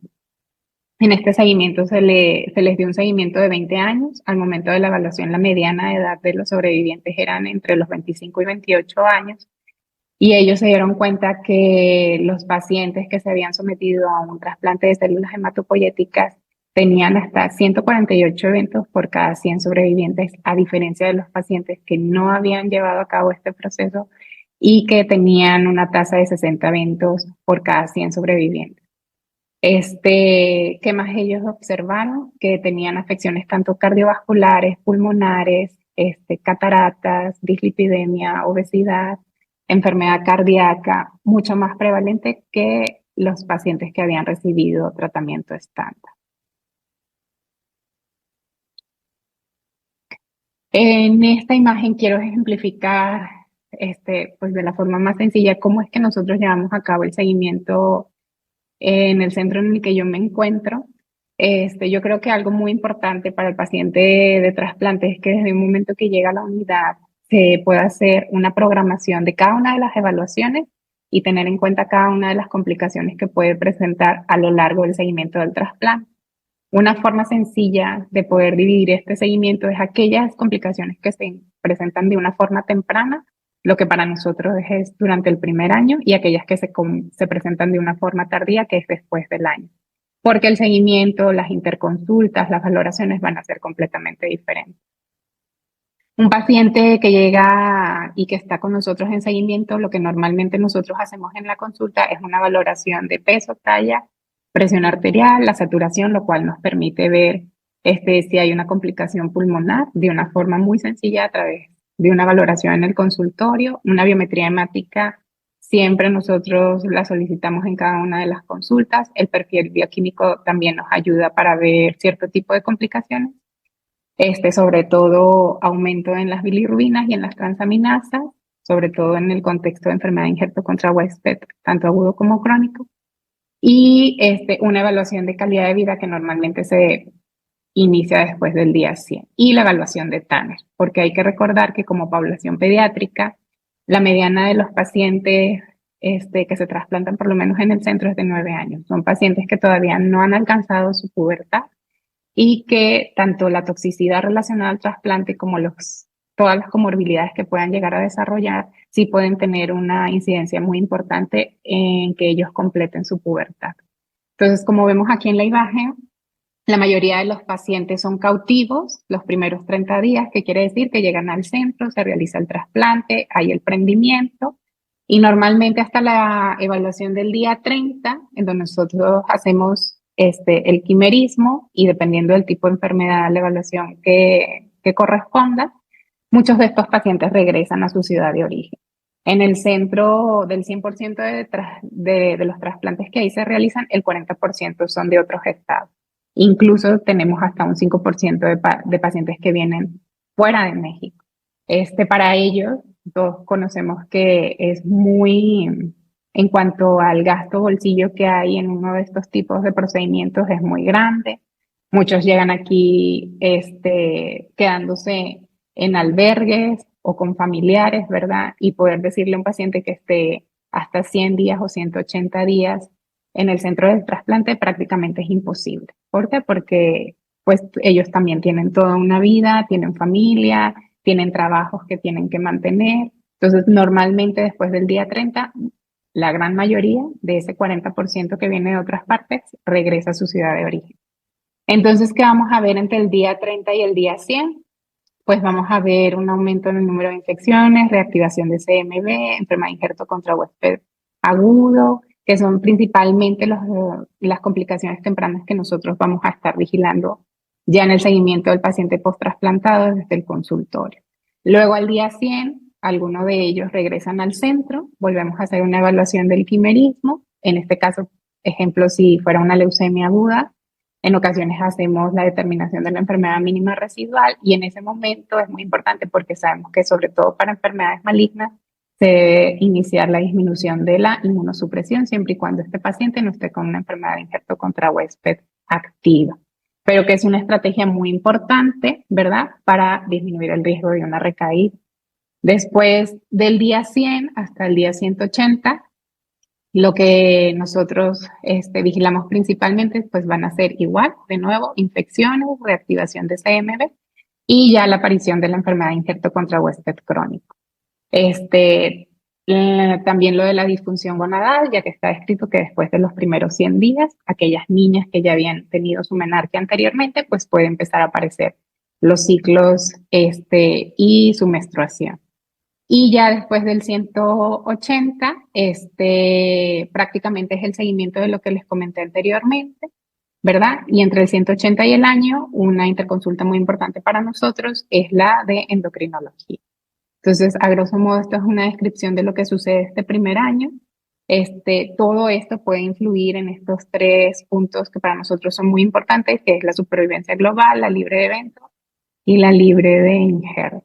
En este seguimiento se les dio un seguimiento de 20 años. Al momento de la evaluación, la mediana de edad de los sobrevivientes eran entre los 25 y 28 años. Y ellos se dieron cuenta que los pacientes que se habían sometido a un trasplante de células hematopoyéticas tenían hasta 148 eventos por cada 100 sobrevivientes, a diferencia de los pacientes que no habían llevado a cabo este proceso y que tenían una tasa de 60 eventos por cada 100 sobrevivientes. ¿Qué más ellos observaron? Que tenían afecciones tanto cardiovasculares, pulmonares, cataratas, dislipidemia, obesidad, enfermedad cardíaca, mucho más prevalente que los pacientes que habían recibido tratamiento estándar. En esta imagen quiero ejemplificar, pues de la forma más sencilla, cómo es que nosotros llevamos a cabo el seguimiento en el centro en el que yo me encuentro. Yo creo que algo muy importante para el paciente de trasplante es que desde el momento que llega a la unidad se pueda hacer una programación de cada una de las evaluaciones y tener en cuenta cada una de las complicaciones que puede presentar a lo largo del seguimiento del trasplante. Una forma sencilla de poder dividir este seguimiento es aquellas complicaciones que se presentan de una forma temprana, lo que para nosotros es durante el primer año, y aquellas que se presentan de una forma tardía, que es después del año. Porque el seguimiento, las interconsultas, las valoraciones van a ser completamente diferentes. Un paciente que llega y que está con nosotros en seguimiento, lo que normalmente nosotros hacemos en la consulta es una valoración de peso, talla, presión arterial, la saturación, lo cual nos permite ver si hay una complicación pulmonar de una forma muy sencilla a través de una valoración en el consultorio. Una biometría hemática siempre nosotros la solicitamos en cada una de las consultas. El perfil bioquímico también nos ayuda para ver cierto tipo de complicaciones. Sobre todo aumento en las bilirrubinas y en las transaminasas, sobre todo en el contexto de enfermedad de injerto contra huésped, tanto agudo como crónico. Y una evaluación de calidad de vida que normalmente se inicia después del día 100. Y la evaluación de Tanner, porque hay que recordar que como población pediátrica, la mediana de los pacientes que se trasplantan por lo menos en el centro es de 9 años. Son pacientes que todavía no han alcanzado su pubertad y que tanto la toxicidad relacionada al trasplante como todas las comorbilidades que puedan llegar a desarrollar sí pueden tener una incidencia muy importante en que ellos completen su pubertad. Entonces, como vemos aquí en la imagen, la mayoría de los pacientes son cautivos los primeros 30 días, que quiere decir que llegan al centro, se realiza el trasplante, hay el prendimiento y normalmente hasta la evaluación del día 30, en donde nosotros hacemos el quimerismo y dependiendo del tipo de enfermedad, la evaluación que corresponda, muchos de estos pacientes regresan a su ciudad de origen. En el centro del 100% de los trasplantes que ahí se realizan, el 40% son de otros estados. Incluso tenemos hasta un 5% de pacientes que vienen fuera de México. Para ellos, todos conocemos que es muy, en cuanto al gasto bolsillo que hay en uno de estos tipos de procedimientos, es muy grande. Muchos llegan aquí quedándose en albergues o con familiares, ¿verdad? Y poder decirle a un paciente que esté hasta 100 días o 180 días en el centro del trasplante prácticamente es imposible. ¿Por qué? Porque pues ellos también tienen toda una vida, tienen familia, tienen trabajos que tienen que mantener. Entonces, normalmente después del día 30, la gran mayoría de ese 40% que viene de otras partes regresa a su ciudad de origen. Entonces, ¿qué vamos a ver entre el día 30 y el día 100? Pues vamos a ver un aumento en el número de infecciones, reactivación de CMV, enfermedad de injerto contra huésped agudo, que son principalmente las complicaciones tempranas que nosotros vamos a estar vigilando ya en el seguimiento del paciente post-trasplantado desde el consultorio. Luego al día 100, algunos de ellos regresan al centro, volvemos a hacer una evaluación del quimerismo, en este caso, ejemplo, si fuera una leucemia aguda, en ocasiones hacemos la determinación de la enfermedad mínima residual y en ese momento es muy importante porque sabemos que sobre todo para enfermedades malignas se debe iniciar la disminución de la inmunosupresión siempre y cuando este paciente no esté con una enfermedad de injerto contra huésped activa, pero que es una estrategia muy importante, ¿verdad?, para disminuir el riesgo de una recaída. Después del día 100 hasta el día 180, lo que nosotros vigilamos principalmente pues van a ser igual, de nuevo, infecciones, reactivación de CMV y ya la aparición de la enfermedad de injerto contra huésped crónico. También lo de la disfunción gonadal, ya que está escrito que después de los primeros 100 días, aquellas niñas que ya habían tenido su menarquia anteriormente, pues puede empezar a aparecer los ciclos y su menstruación. Y ya después del 180, prácticamente es el seguimiento de lo que les comenté anteriormente, ¿verdad? Y entre el 180 y el año, una interconsulta muy importante para nosotros es la de endocrinología. Entonces, a grosso modo, esto es una descripción de lo que sucede este primer año. Todo esto puede influir en estos 3 puntos que para nosotros son muy importantes, que es la supervivencia global, la libre de eventos y la libre de injerto.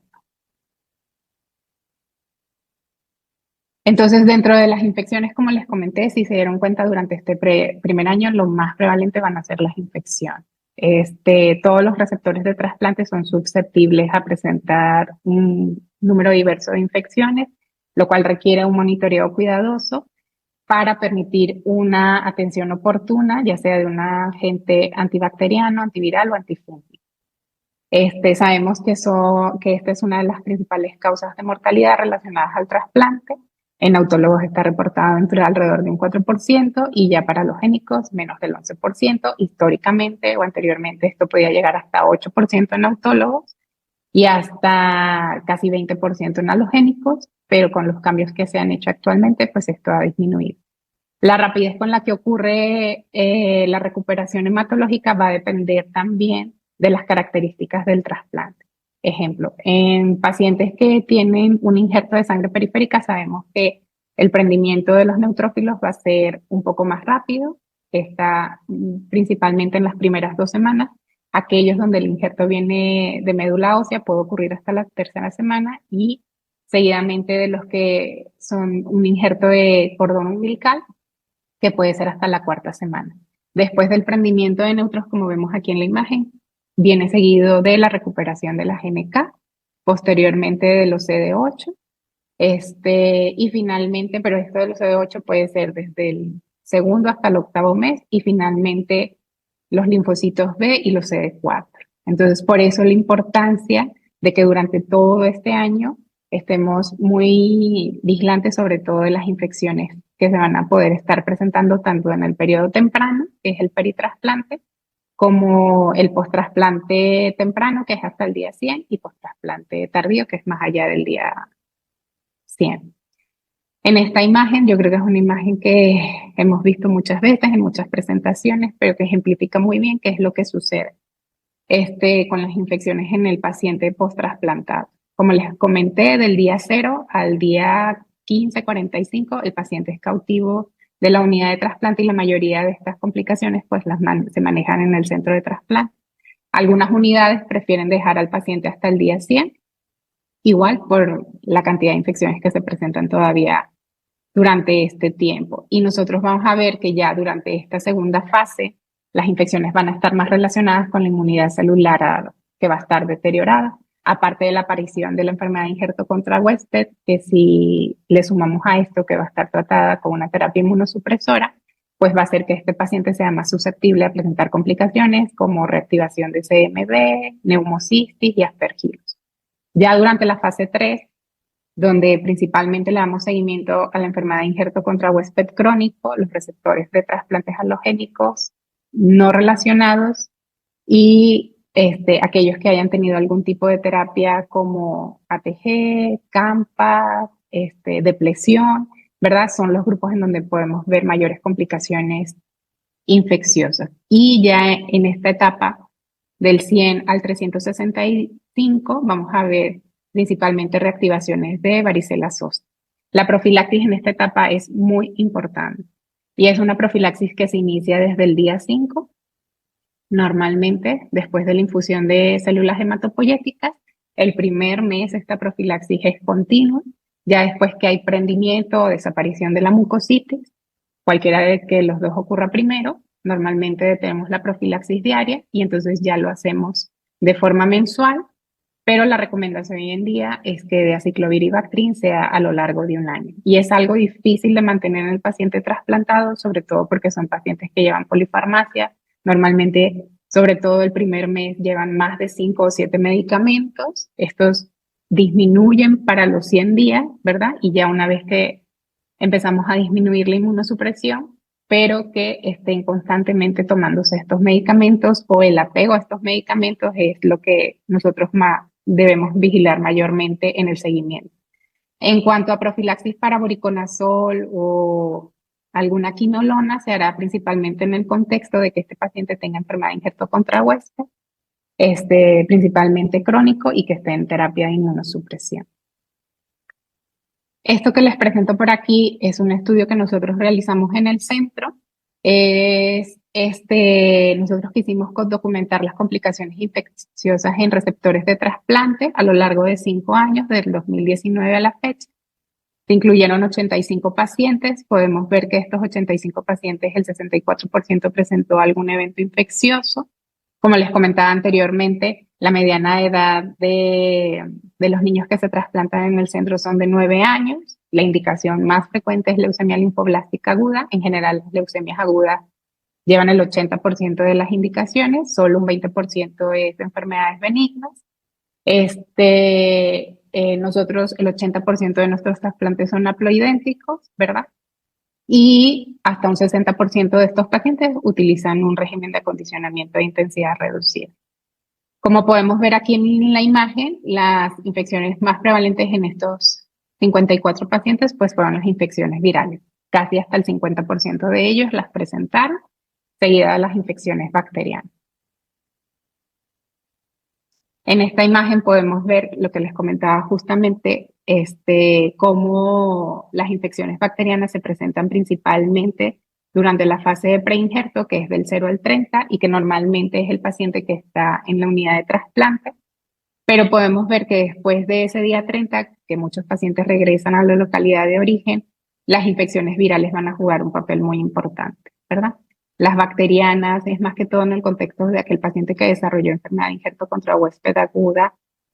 Entonces, dentro de las infecciones, como les comenté, si se dieron cuenta durante este primer año, lo más prevalente van a ser las infecciones. Todos los receptores de trasplante son susceptibles a presentar un número diverso de infecciones, lo cual requiere un monitoreo cuidadoso para permitir una atención oportuna, ya sea de un agente antibacteriano, antiviral o antifúngico. Sabemos que esta es una de las principales causas de mortalidad relacionadas al trasplante. En autólogos está reportado entre alrededor de un 4% y ya para los génicos menos del 11%. Históricamente o anteriormente esto podía llegar hasta 8% en autólogos y hasta casi 20% en halogénicos, pero con los cambios que se han hecho actualmente, pues esto ha disminuido. La rapidez con la que ocurre la recuperación hematológica va a depender también de las características del trasplante. Ejemplo, en pacientes que tienen un injerto de sangre periférica sabemos que el prendimiento de los neutrófilos va a ser un poco más rápido, está principalmente en las primeras 2 semanas. Aquellos donde el injerto viene de médula ósea puede ocurrir hasta la 3ª semana y seguidamente de los que son un injerto de cordón umbilical que puede ser hasta la 4ª semana. Después del prendimiento de neutros, como vemos aquí en la imagen, viene seguido de la recuperación de la GNK, posteriormente de los CD8, y finalmente, pero esto de los CD8 puede ser desde el 2º hasta el 8º mes, y finalmente los linfocitos B y los CD4. Entonces, por eso la importancia de que durante todo este año estemos muy vigilantes sobre todo de las infecciones que se van a poder estar presentando tanto en el periodo temprano, que es el peritrasplante, como el post-trasplante temprano, que es hasta el día 100, y post-trasplante tardío, que es más allá del día 100. En esta imagen, yo creo que es una imagen que hemos visto muchas veces en muchas presentaciones, pero que ejemplifica muy bien qué es lo que sucede con las infecciones en el paciente post-trasplantado. Como les comenté, del día 0 al día 15-45, el paciente es cautivo de la unidad de trasplante y la mayoría de estas complicaciones pues se manejan en el centro de trasplante. Algunas unidades prefieren dejar al paciente hasta el día 100, igual por la cantidad de infecciones que se presentan todavía durante este tiempo. Y nosotros vamos a ver que ya durante esta segunda fase las infecciones van a estar más relacionadas con la inmunidad celular que va a estar deteriorada, aparte de la aparición de la enfermedad de injerto contra huésped, que si le sumamos a esto que va a estar tratada con una terapia inmunosupresora, pues va a hacer que este paciente sea más susceptible a presentar complicaciones como reactivación de CMV, neumocistis y aspergillos. Ya durante la fase 3, donde principalmente le damos seguimiento a la enfermedad de injerto contra huésped crónico, los receptores de trasplantes halogénicos no relacionados y aquellos que hayan tenido algún tipo de terapia como ATG, CAMPA, depresión, ¿verdad? Son los grupos en donde podemos ver mayores complicaciones infecciosas. Y ya en esta etapa del 100 al 365 vamos a ver principalmente reactivaciones de varicela zoster. La profilaxis en esta etapa es muy importante y es una profilaxis que se inicia desde el día 5, normalmente después de la infusión de células hematopoyéticas. El primer mes esta profilaxis es continua, ya después que hay prendimiento o desaparición de la mucositis, cualquiera de que los dos ocurra primero, normalmente detenemos la profilaxis diaria y entonces ya lo hacemos de forma mensual, pero la recomendación hoy en día es que de aciclovir y Bactrim sea a lo largo de un año. Y es algo difícil de mantener en el paciente trasplantado, sobre todo porque son pacientes que llevan polifarmacia. Normalmente, sobre todo el primer mes, llevan más de 5 o 7 medicamentos. Estos disminuyen para los 100 días, ¿verdad? Y ya una vez que empezamos a disminuir la inmunosupresión, pero que estén constantemente tomándose estos medicamentos o el apego a estos medicamentos es lo que nosotros más debemos vigilar mayormente en el seguimiento. En cuanto a profilaxis para voriconazol o alguna quinolona, se hará principalmente en el contexto de que este paciente tenga enfermedad de injerto contra huésped, principalmente crónico y que esté en terapia de inmunosupresión. Esto que les presento por aquí es un estudio que nosotros realizamos en el centro. Nosotros quisimos documentar las complicaciones infecciosas en receptores de trasplante a lo largo de 5 años, del 2019 a la fecha. Se incluyeron 85 pacientes. Podemos ver que estos 85 pacientes, el 64% presentó algún evento infeccioso. Como les comentaba anteriormente, la mediana edad de los niños que se trasplantan en el centro son de 9 años. La indicación más frecuente es leucemia linfoblástica aguda. En general, las leucemias agudas llevan el 80% de las indicaciones, solo un 20% es de enfermedades benignas. Nosotros, el 80% de nuestros trasplantes son haploidénticos, ¿verdad? Y hasta un 60% de estos pacientes utilizan un régimen de acondicionamiento de intensidad reducida. Como podemos ver aquí en la imagen, las infecciones más prevalentes en estos 54 pacientes pues fueron las infecciones virales. Casi hasta el 50% de ellos las presentaron, seguidas de las infecciones bacterianas. En esta imagen podemos ver lo que les comentaba justamente, cómo las infecciones bacterianas se presentan principalmente durante la fase de preinjerto, que es del 0 al 30, y que normalmente es el paciente que está en la unidad de trasplante. Pero podemos ver que después de ese día 30, que muchos pacientes regresan a la localidad de origen, las infecciones virales van a jugar un papel muy importante, ¿verdad? Las bacterianas es más que todo en el contexto de aquel paciente que desarrolló enfermedad de injerto contra huésped aguda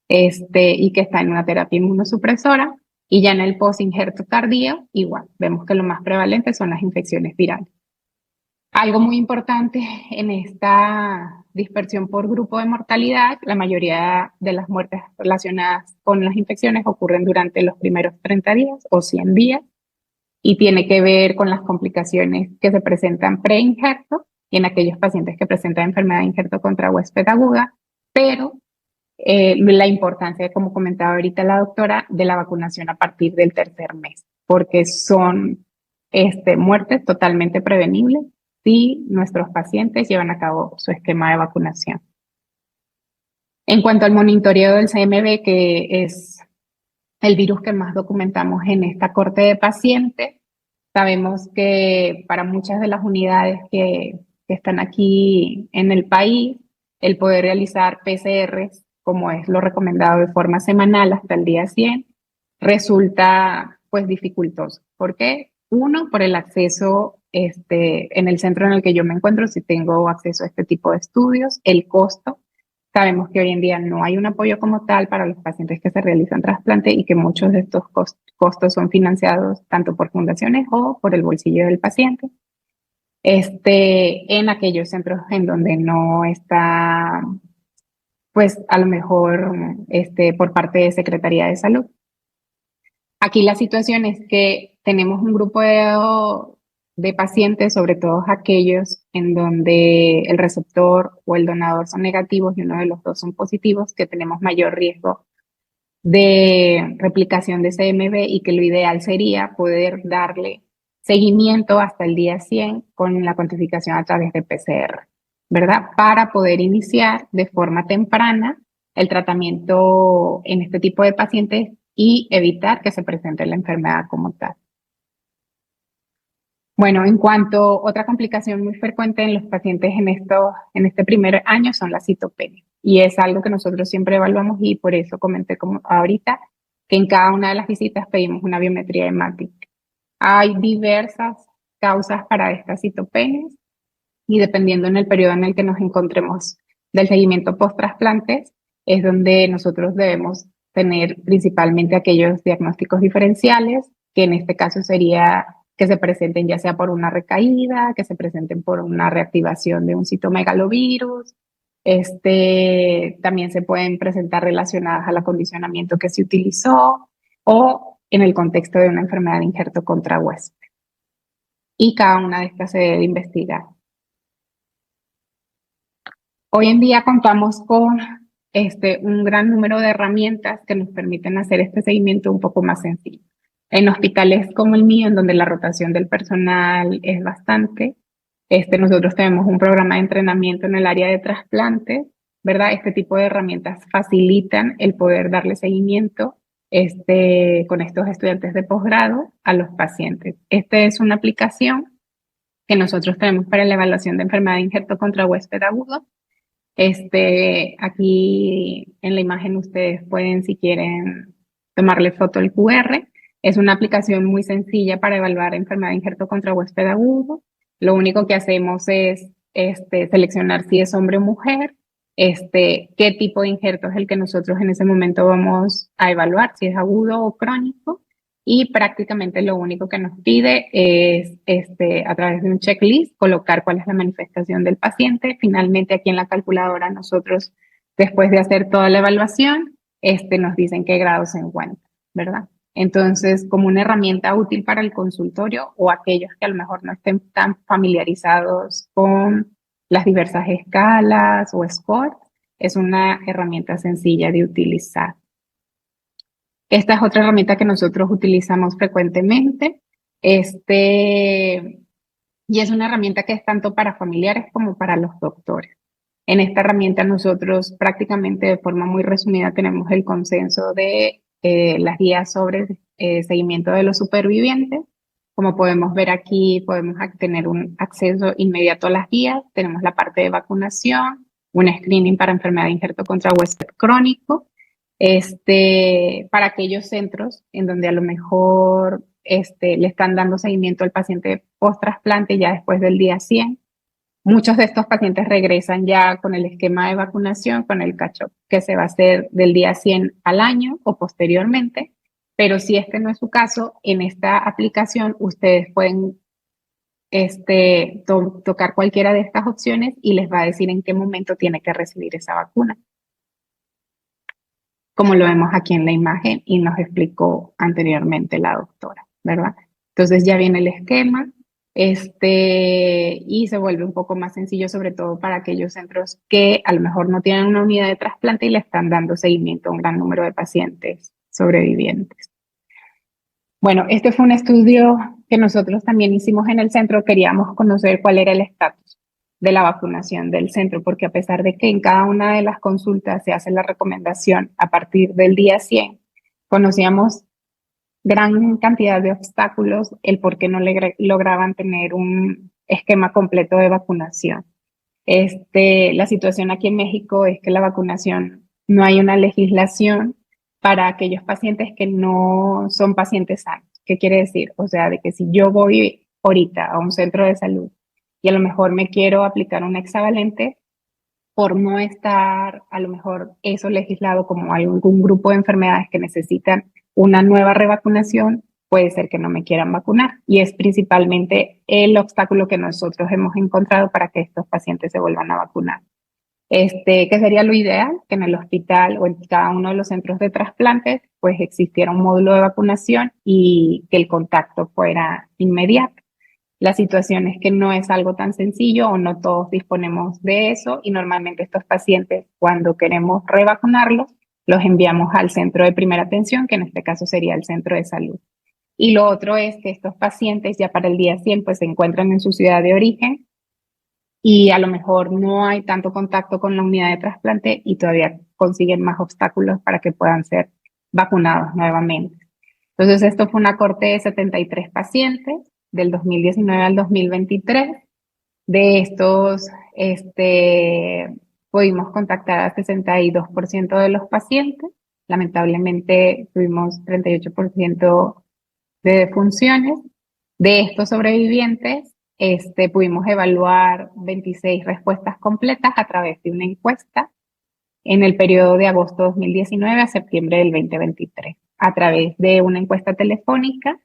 y que está en una terapia inmunosupresora. Y ya en el post-injerto tardío, igual, vemos que lo más prevalente son las infecciones virales. Algo muy importante en esta dispersión por grupo de mortalidad, la mayoría de las muertes relacionadas con las infecciones ocurren durante los primeros 30 días o 100 días y tiene que ver con las complicaciones que se presentan preinjerto y en aquellos pacientes que presentan enfermedad de injerto contra huésped aguda, pero la importancia, como comentaba ahorita la doctora, de la vacunación a partir del tercer mes, porque son muertes totalmente prevenibles si nuestros pacientes llevan a cabo su esquema de vacunación. En cuanto al monitoreo del CMV, que es el virus que más documentamos en esta corte de pacientes, sabemos que para muchas de las unidades que están aquí en el país, el poder realizar PCRs, como es lo recomendado de forma semanal hasta el día 100, resulta pues dificultoso. ¿Por qué? Uno, por el acceso en el centro en el que yo me encuentro, si tengo acceso a este tipo de estudios, el costo. Sabemos que hoy en día no hay un apoyo como tal para los pacientes que se realizan trasplante y que muchos de estos costos son financiados tanto por fundaciones o por el bolsillo del paciente. En aquellos centros en donde no está, pues a lo mejor por parte de Secretaría de Salud. Aquí la situación es que tenemos un grupo de pacientes, sobre todo aquellos en donde el receptor o el donador son negativos y uno de los dos son positivos, que tenemos mayor riesgo de replicación de CMV y que lo ideal sería poder darle seguimiento hasta el día 100 con la cuantificación a través de PCR, ¿verdad? Para poder iniciar de forma temprana el tratamiento en este tipo de pacientes y evitar que se presente la enfermedad como tal. Bueno, en cuanto a otra complicación muy frecuente en los pacientes en este primer año son las citopenias. Y es algo que nosotros siempre evaluamos y por eso comenté como ahorita que en cada una de las visitas pedimos una biometría hemática. Hay diversas causas para estas citopenias y dependiendo en el periodo en el que nos encontremos del seguimiento post-trasplantes, es donde nosotros debemos tener principalmente aquellos diagnósticos diferenciales, que en este caso sería que se presenten ya sea por una recaída, que se presenten por una reactivación de un citomegalovirus. También se pueden presentar relacionadas al acondicionamiento que se utilizó o en el contexto de una enfermedad de injerto contra huésped. Y cada una de estas se debe investigar. Hoy en día contamos con un gran número de herramientas que nos permiten hacer este seguimiento un poco más sencillo. En hospitales como el mío, en donde la rotación del personal es bastante, nosotros tenemos un programa de entrenamiento en el área de trasplante, ¿verdad? Este tipo de herramientas facilitan el poder darle seguimiento con estos estudiantes de posgrado a los pacientes. Esta es una aplicación que nosotros tenemos para la evaluación de enfermedad de injerto contra huésped agudo. Aquí en la imagen ustedes pueden, si quieren, tomarle foto al QR. Es una aplicación muy sencilla para evaluar enfermedad de injerto contra huésped agudo. Lo único que hacemos es seleccionar si es hombre o mujer, qué tipo de injerto es el que nosotros en ese momento vamos a evaluar, si es agudo o crónico. Y prácticamente lo único que nos pide es, a través de un checklist, colocar cuál es la manifestación del paciente. Finalmente, aquí en la calculadora, nosotros, después de hacer toda la evaluación, nos dicen qué grado se encuentra, ¿verdad? Entonces, como una herramienta útil para el consultorio o aquellos que a lo mejor no estén tan familiarizados con las diversas escalas o scores, es una herramienta sencilla de utilizar. Esta es otra herramienta que nosotros utilizamos frecuentemente. Y es una herramienta que es tanto para familiares como para los doctores. En esta herramienta nosotros prácticamente de forma muy resumida tenemos el consenso de las guías sobre seguimiento de los supervivientes. Como podemos ver aquí, podemos tener un acceso inmediato a las guías. Tenemos la parte de vacunación, un screening para enfermedad de injerto contra huésped crónico, para aquellos centros en donde a lo mejor le están dando seguimiento al paciente post-trasplante ya después del día 100. Muchos de estos pacientes regresan ya con el esquema de vacunación, con el catch-up que se va a hacer del día 100 al año o posteriormente, pero si este no es su caso, en esta aplicación ustedes pueden tocar cualquiera de estas opciones y les va a decir en qué momento tiene que recibir esa vacuna, como lo vemos aquí en la imagen y nos explicó anteriormente la doctora, ¿verdad? Entonces ya viene el esquema, y se vuelve un poco más sencillo, sobre todo para aquellos centros que a lo mejor no tienen una unidad de trasplante y le están dando seguimiento a un gran número de pacientes sobrevivientes. Bueno, este fue un estudio que nosotros también hicimos en el centro. Queríamos conocer cuál era el estatus de la vacunación del centro, porque a pesar de que en cada una de las consultas se hace la recomendación a partir del día 100, conocíamos gran cantidad de obstáculos, el por qué no lograban tener un esquema completo de vacunación. La situación aquí en México es que la vacunación, no hay una legislación para aquellos pacientes que no son pacientes sanos. ¿Qué quiere decir? O sea, de que si yo voy ahorita a un centro de salud y a lo mejor me quiero aplicar un hexavalente, por no estar a lo mejor eso legislado como hay algún grupo de enfermedades que necesitan una nueva revacunación, puede ser que no me quieran vacunar. Y es principalmente el obstáculo que nosotros hemos encontrado para que estos pacientes se vuelvan a vacunar. Que sería lo ideal, que en el hospital o en cada uno de los centros de trasplantes pues existiera un módulo de vacunación y que el contacto fuera inmediato. La situación es que no es algo tan sencillo o no todos disponemos de eso y normalmente estos pacientes cuando queremos revacunarlos los enviamos al centro de primera atención, que en este caso sería el centro de salud. Y lo otro es que estos pacientes ya para el día 100 pues se encuentran en su ciudad de origen y a lo mejor no hay tanto contacto con la unidad de trasplante y todavía consiguen más obstáculos para que puedan ser vacunados nuevamente. Entonces, esto fue una corte de 73 pacientes del 2019 al 2023. De estos, pudimos contactar a 62% de los pacientes. Lamentablemente, tuvimos 38% de defunciones. De estos sobrevivientes, pudimos evaluar 26 respuestas completas a través de una encuesta en el periodo de agosto 2019 a septiembre del 2023. A través de una encuesta telefónica,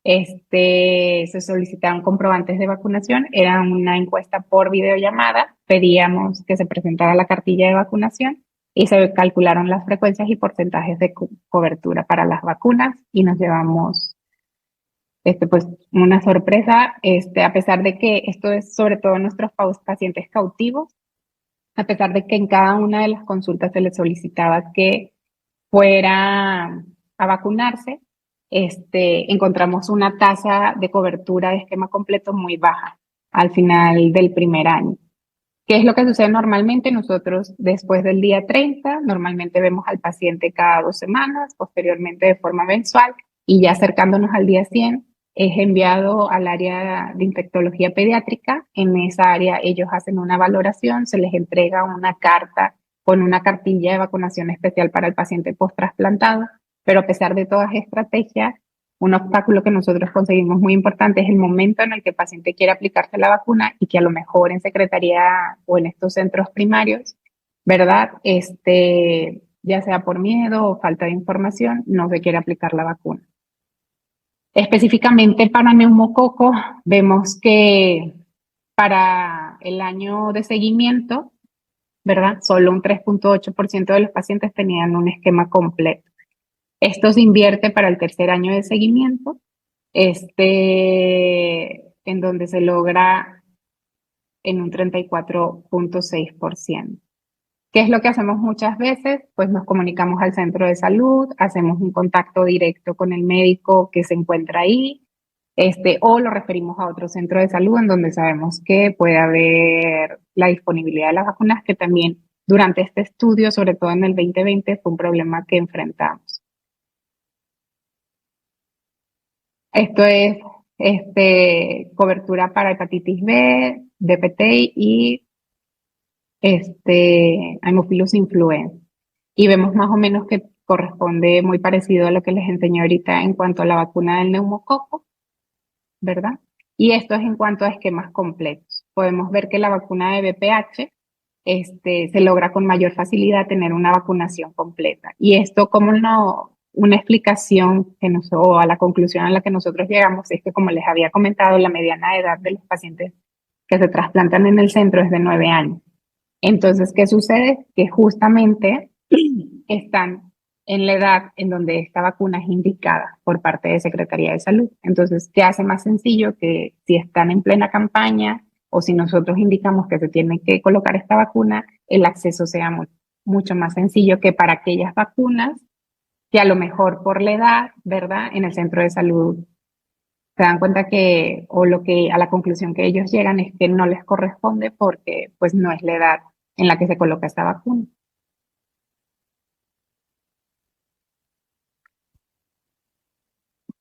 se solicitaron comprobantes de vacunación, era una encuesta por videollamada, pedíamos que se presentara la cartilla de vacunación y se calcularon las frecuencias y porcentajes de cobertura para las vacunas y nos llevamos pues una sorpresa, a pesar de que esto es sobre todo nuestros pacientes cautivos, a pesar de que en cada una de las consultas se les solicitaba que fuera a vacunarse, encontramos una tasa de cobertura de esquema completo muy baja al final del primer año. ¿Qué es lo que sucede normalmente? Nosotros después del día 30, normalmente vemos al paciente cada 2 semanas, posteriormente de forma mensual, y ya acercándonos al día 100, es enviado al área de infectología pediátrica. En esa área ellos hacen una valoración, se les entrega una carta con una cartilla de vacunación especial para el paciente post-trasplantado, pero a pesar de todas las estrategias, un obstáculo que nosotros conseguimos muy importante es el momento en el que el paciente quiere aplicarse la vacuna y que a lo mejor en secretaría o en estos centros primarios, ¿verdad? Ya sea por miedo o falta de información, no se quiere aplicar la vacuna. Específicamente para neumococo, vemos que para el año de seguimiento, ¿verdad? Solo un 3.8% de los pacientes tenían un esquema completo. Esto se invierte para el tercer año de seguimiento, en donde se logra en un 34.6%. ¿Qué es lo que hacemos muchas veces? Pues nos comunicamos al centro de salud, hacemos un contacto directo con el médico que se encuentra ahí, o lo referimos a otro centro de salud en donde sabemos que puede haber la disponibilidad de las vacunas, que también durante este estudio, sobre todo en el 2020, fue un problema que enfrentamos. Esto es cobertura para hepatitis B, DPT y Haemophilus influenza. Y vemos más o menos que corresponde muy parecido a lo que les enseñé ahorita en cuanto a la vacuna del neumococo, ¿verdad? Y esto es en cuanto a esquemas completos. Podemos ver que la vacuna de VPH se logra con mayor facilidad tener una vacunación completa. Y esto, como no, una explicación que o a la conclusión a la que nosotros llegamos es que, como les había comentado, la mediana edad de los pacientes que se trasplantan en el centro es de 9 años. Entonces, ¿qué sucede? Que justamente están en la edad en donde esta vacuna es indicada por parte de Secretaría de Salud. Entonces, ¿qué hace más sencillo? Que si están en plena campaña o si nosotros indicamos que se tiene que colocar esta vacuna, el acceso sea mucho más sencillo que para aquellas vacunas que a lo mejor por la edad, ¿verdad? En el centro de salud se dan cuenta que, o lo que a la conclusión que ellos llegan es que no les corresponde porque pues no es la edad en la que se coloca esta vacuna.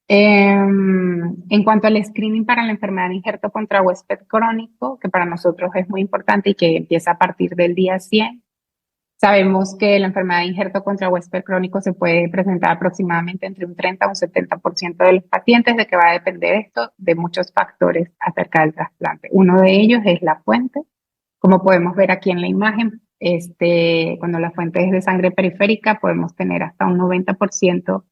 En cuanto al screening para la enfermedad de injerto contra huésped crónico, que para nosotros es muy importante y que empieza a partir del día 100, Sabemos que la enfermedad de injerto contra huésped crónico se puede presentar aproximadamente entre un 30 a un 70% de los pacientes, de que va a depender esto de muchos factores acerca del trasplante. Uno de ellos es la fuente, como podemos ver aquí en la imagen. Cuando la fuente es de sangre periférica, podemos tener hasta un 90%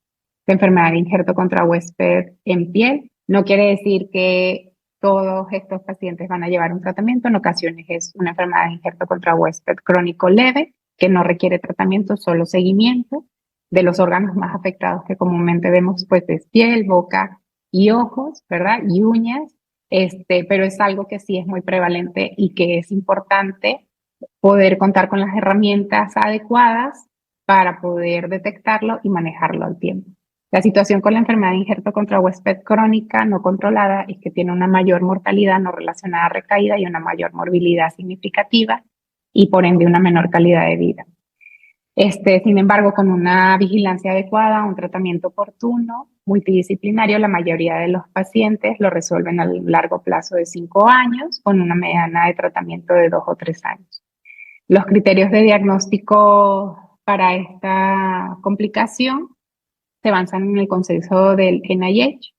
de enfermedad de injerto contra huésped en piel. No quiere decir que todos estos pacientes van a llevar un tratamiento. En ocasiones es una enfermedad de injerto contra huésped crónico leve, que no requiere tratamiento, solo seguimiento. De los órganos más afectados que comúnmente vemos, pues es piel, boca y ojos, ¿verdad? Y uñas. Pero es algo que sí es muy prevalente y que es importante poder contar con las herramientas adecuadas para poder detectarlo y manejarlo al tiempo. La situación con la enfermedad de injerto contra huésped crónica no controlada es que tiene una mayor mortalidad no relacionada a recaída y una mayor morbilidad significativa y por ende una menor calidad de vida. Sin embargo, con una vigilancia adecuada, un tratamiento oportuno, multidisciplinario, la mayoría de los pacientes lo resuelven a largo plazo de 5 años, con una mediana de tratamiento de 2 o 3 años. Los criterios de diagnóstico para esta complicación se basan en el consenso del NIH.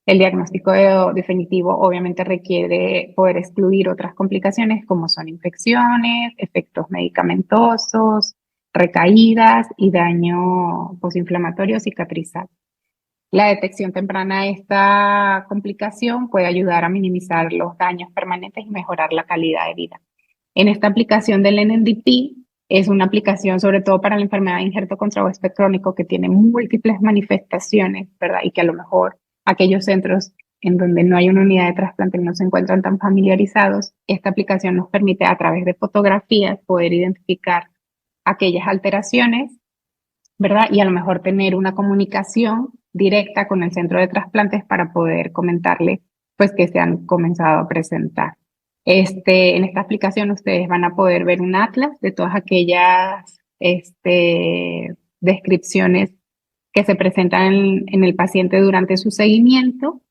El diagnóstico definitivo obviamente requiere poder excluir otras complicaciones como son infecciones, efectos medicamentosos, recaídas y daño posinflamatorio cicatrizal. La detección temprana de esta complicación puede ayudar a minimizar los daños permanentes y mejorar la calidad de vida. En esta aplicación del NNDP es una aplicación sobre todo para la enfermedad de injerto contra huésped crónico que tiene múltiples manifestaciones, ¿verdad? Y que a lo mejor aquellos centros en donde no hay una unidad de trasplante no se encuentran tan familiarizados, esta aplicación nos permite a través de fotografías poder identificar aquellas alteraciones, ¿verdad? Y a lo mejor tener una comunicación directa con el centro de trasplantes para poder comentarle, pues, que se han comenzado a presentar. En esta aplicación ustedes van a poder ver un atlas de todas aquellas descripciones que se presentan en el paciente durante su seguimiento,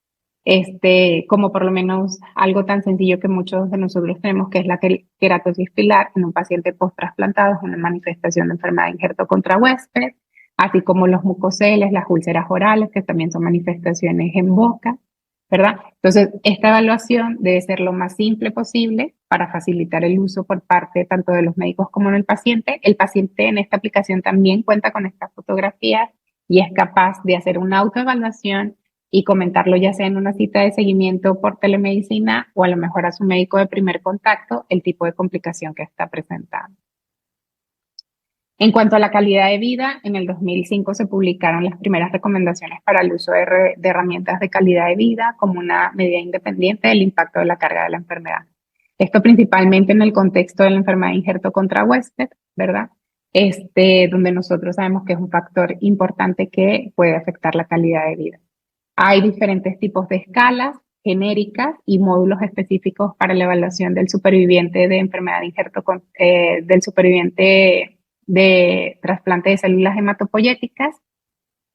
como por lo menos algo tan sencillo que muchos de nosotros tenemos, que es la queratosis pilar en un paciente post-trasplantado, es una manifestación de enfermedad de injerto contra huésped, así como los mucoceles, las úlceras orales, que también son manifestaciones en boca, ¿verdad? Entonces, esta evaluación debe ser lo más simple posible para facilitar el uso por parte tanto de los médicos como del paciente. El paciente en esta aplicación también cuenta con estas fotografías y es capaz de hacer una autoevaluación y comentarlo ya sea en una cita de seguimiento por telemedicina o a lo mejor a su médico de primer contacto el tipo de complicación que está presentando. En cuanto a la calidad de vida, en el 2005 se publicaron las primeras recomendaciones para el uso de herramientas de calidad de vida como una medida independiente del impacto de la carga de la enfermedad. Esto principalmente en el contexto de la enfermedad de injerto contra huésped, ¿verdad? Donde nosotros sabemos que es un factor importante que puede afectar la calidad de vida. Hay diferentes tipos de escalas genéricas y módulos específicos para la evaluación del superviviente de enfermedad de injerto, del superviviente de trasplante de células hematopoyéticas.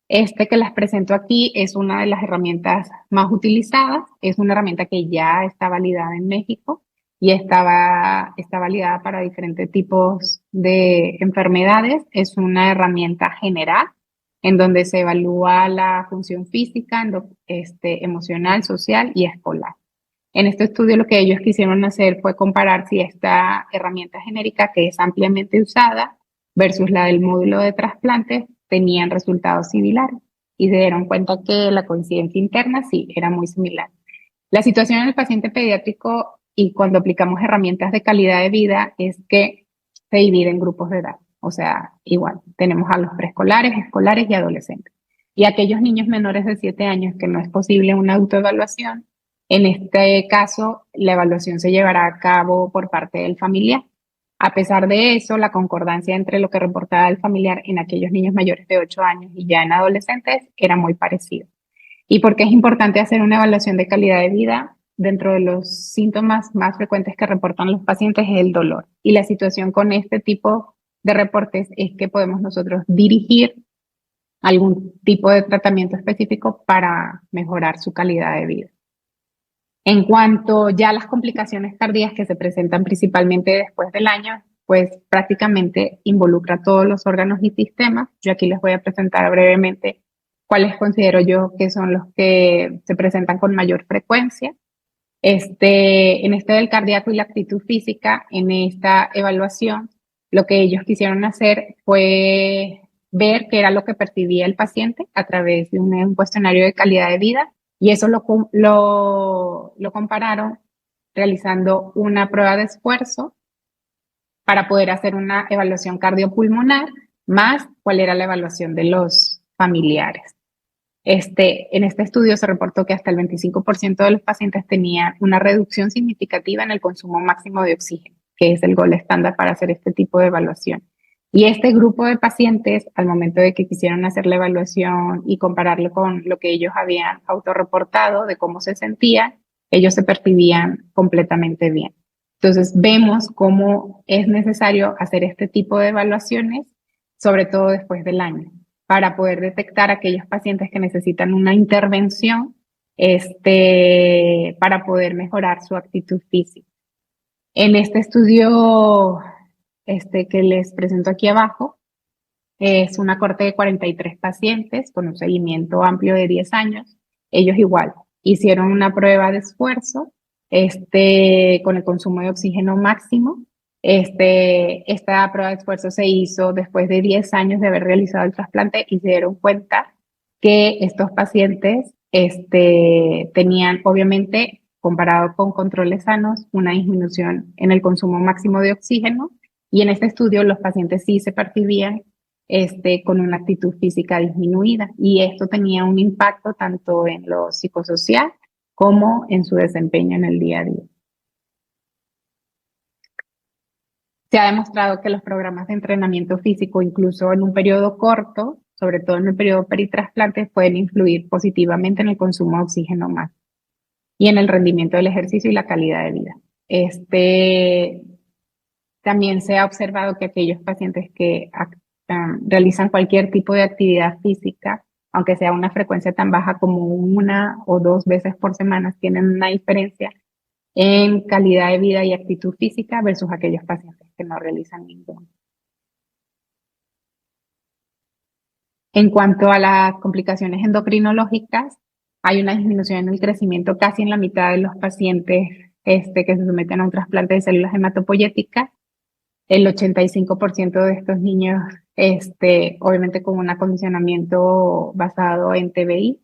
Que las presento aquí es una de las herramientas más utilizadas, es una herramienta que ya está validada en México y está validada para diferentes tipos de enfermedades. Es una herramienta general en donde se evalúa la función física, emocional, social y escolar. En este estudio lo que ellos quisieron hacer fue comparar si esta herramienta genérica, que es ampliamente usada, versus la del módulo de trasplante, tenían resultados similares y se dieron cuenta que la coincidencia interna sí era muy similar. La situación en el paciente pediátrico y cuando aplicamos herramientas de calidad de vida es que se divide en grupos de edad. O sea, igual, tenemos a los preescolares, escolares y adolescentes. Y aquellos niños menores de 7 años que no es posible una autoevaluación, en este caso, la evaluación se llevará a cabo por parte del familiar. A pesar de eso, la concordancia entre lo que reportaba el familiar en aquellos niños mayores de 8 años y ya en adolescentes era muy parecida. ¿Y por qué es importante hacer una evaluación de calidad de vida? Dentro de los síntomas más frecuentes que reportan los pacientes es el dolor. Y la situación con este tipo de reportes es que podemos nosotros dirigir algún tipo de tratamiento específico para mejorar su calidad de vida. En cuanto ya a las complicaciones cardíacas que se presentan principalmente después del año, pues prácticamente involucra todos los órganos y sistemas. Yo aquí les voy a presentar brevemente cuáles considero yo que son los que se presentan con mayor frecuencia. En este del cardíaco y la actitud física, en esta evaluación, lo que ellos quisieron hacer fue ver qué era lo que percibía el paciente a través de un cuestionario de calidad de vida, y eso lo compararon realizando una prueba de esfuerzo para poder hacer una evaluación cardiopulmonar, más cuál era la evaluación de los familiares. En este estudio se reportó que hasta el 25% de los pacientes tenían una reducción significativa en el consumo máximo de oxígeno, que es el gol estándar para hacer este tipo de evaluación. Y este grupo de pacientes, al momento de que quisieron hacer la evaluación y compararlo con lo que ellos habían autorreportado de cómo se sentían, ellos se percibían completamente bien. Entonces, vemos cómo es necesario hacer este tipo de evaluaciones, sobre todo después del año, para poder detectar a aquellos pacientes que necesitan una intervención para poder mejorar su actitud física. En este estudio que les presento aquí abajo, es una corte de 43 pacientes con un seguimiento amplio de 10 años. Ellos igual hicieron una prueba de esfuerzo con el consumo de oxígeno máximo. Esta prueba de esfuerzo se hizo después de 10 años de haber realizado el trasplante, y se dieron cuenta que estos pacientes tenían, obviamente, comparado con controles sanos, una disminución en el consumo máximo de oxígeno, y en este estudio los pacientes sí se percibían con una actitud física disminuida, y esto tenía un impacto tanto en lo psicosocial como en su desempeño en el día a día. Se ha demostrado que los programas de entrenamiento físico, incluso en un periodo corto, sobre todo en el periodo peritrasplante, pueden influir positivamente en el consumo de oxígeno más y en el rendimiento del ejercicio y la calidad de vida. También se ha observado que aquellos pacientes que realizan cualquier tipo de actividad física, aunque sea una frecuencia tan baja como 1 o 2 veces por semana, tienen una diferencia en calidad de vida y actitud física versus aquellos pacientes que no realizan ninguno. En cuanto a las complicaciones endocrinológicas, hay una disminución en el crecimiento casi en la mitad de los pacientes que se someten a un trasplante de células hematopoyéticas. El 85% de estos niños, obviamente con un acondicionamiento basado en TBI,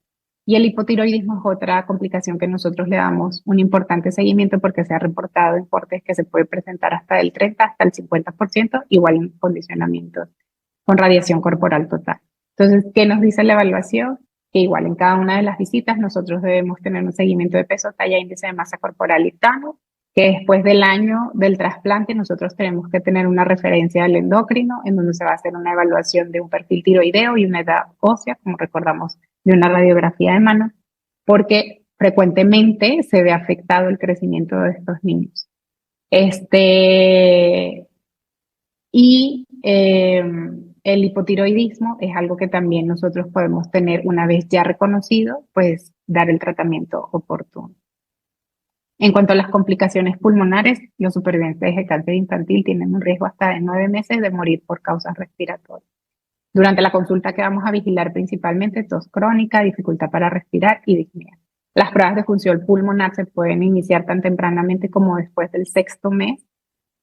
y el hipotiroidismo es otra complicación que nosotros le damos un importante seguimiento porque se ha reportado en cortes que se puede presentar hasta del 30 hasta el 50%, igual en condicionamientos con radiación corporal total. Entonces, ¿qué nos dice la evaluación? Que igual en cada una de las visitas nosotros debemos tener un seguimiento de peso, talla, índice de masa corporal y TANO, que después del año del trasplante nosotros tenemos que tener una referencia al endocrino en donde se va a hacer una evaluación de un perfil tiroideo y una edad ósea, como recordamos de una radiografía de mano, porque frecuentemente se ve afectado el crecimiento de estos niños. El hipotiroidismo es algo que también nosotros podemos tener una vez ya reconocido, pues dar el tratamiento oportuno. En cuanto a las complicaciones pulmonares, los supervivientes de cáncer infantil tienen un riesgo hasta de 9 meses de morir por causas respiratorias. Durante la consulta que vamos a vigilar principalmente tos crónica, dificultad para respirar y disnea. Las pruebas de función pulmonar se pueden iniciar tan tempranamente como después del 6º mes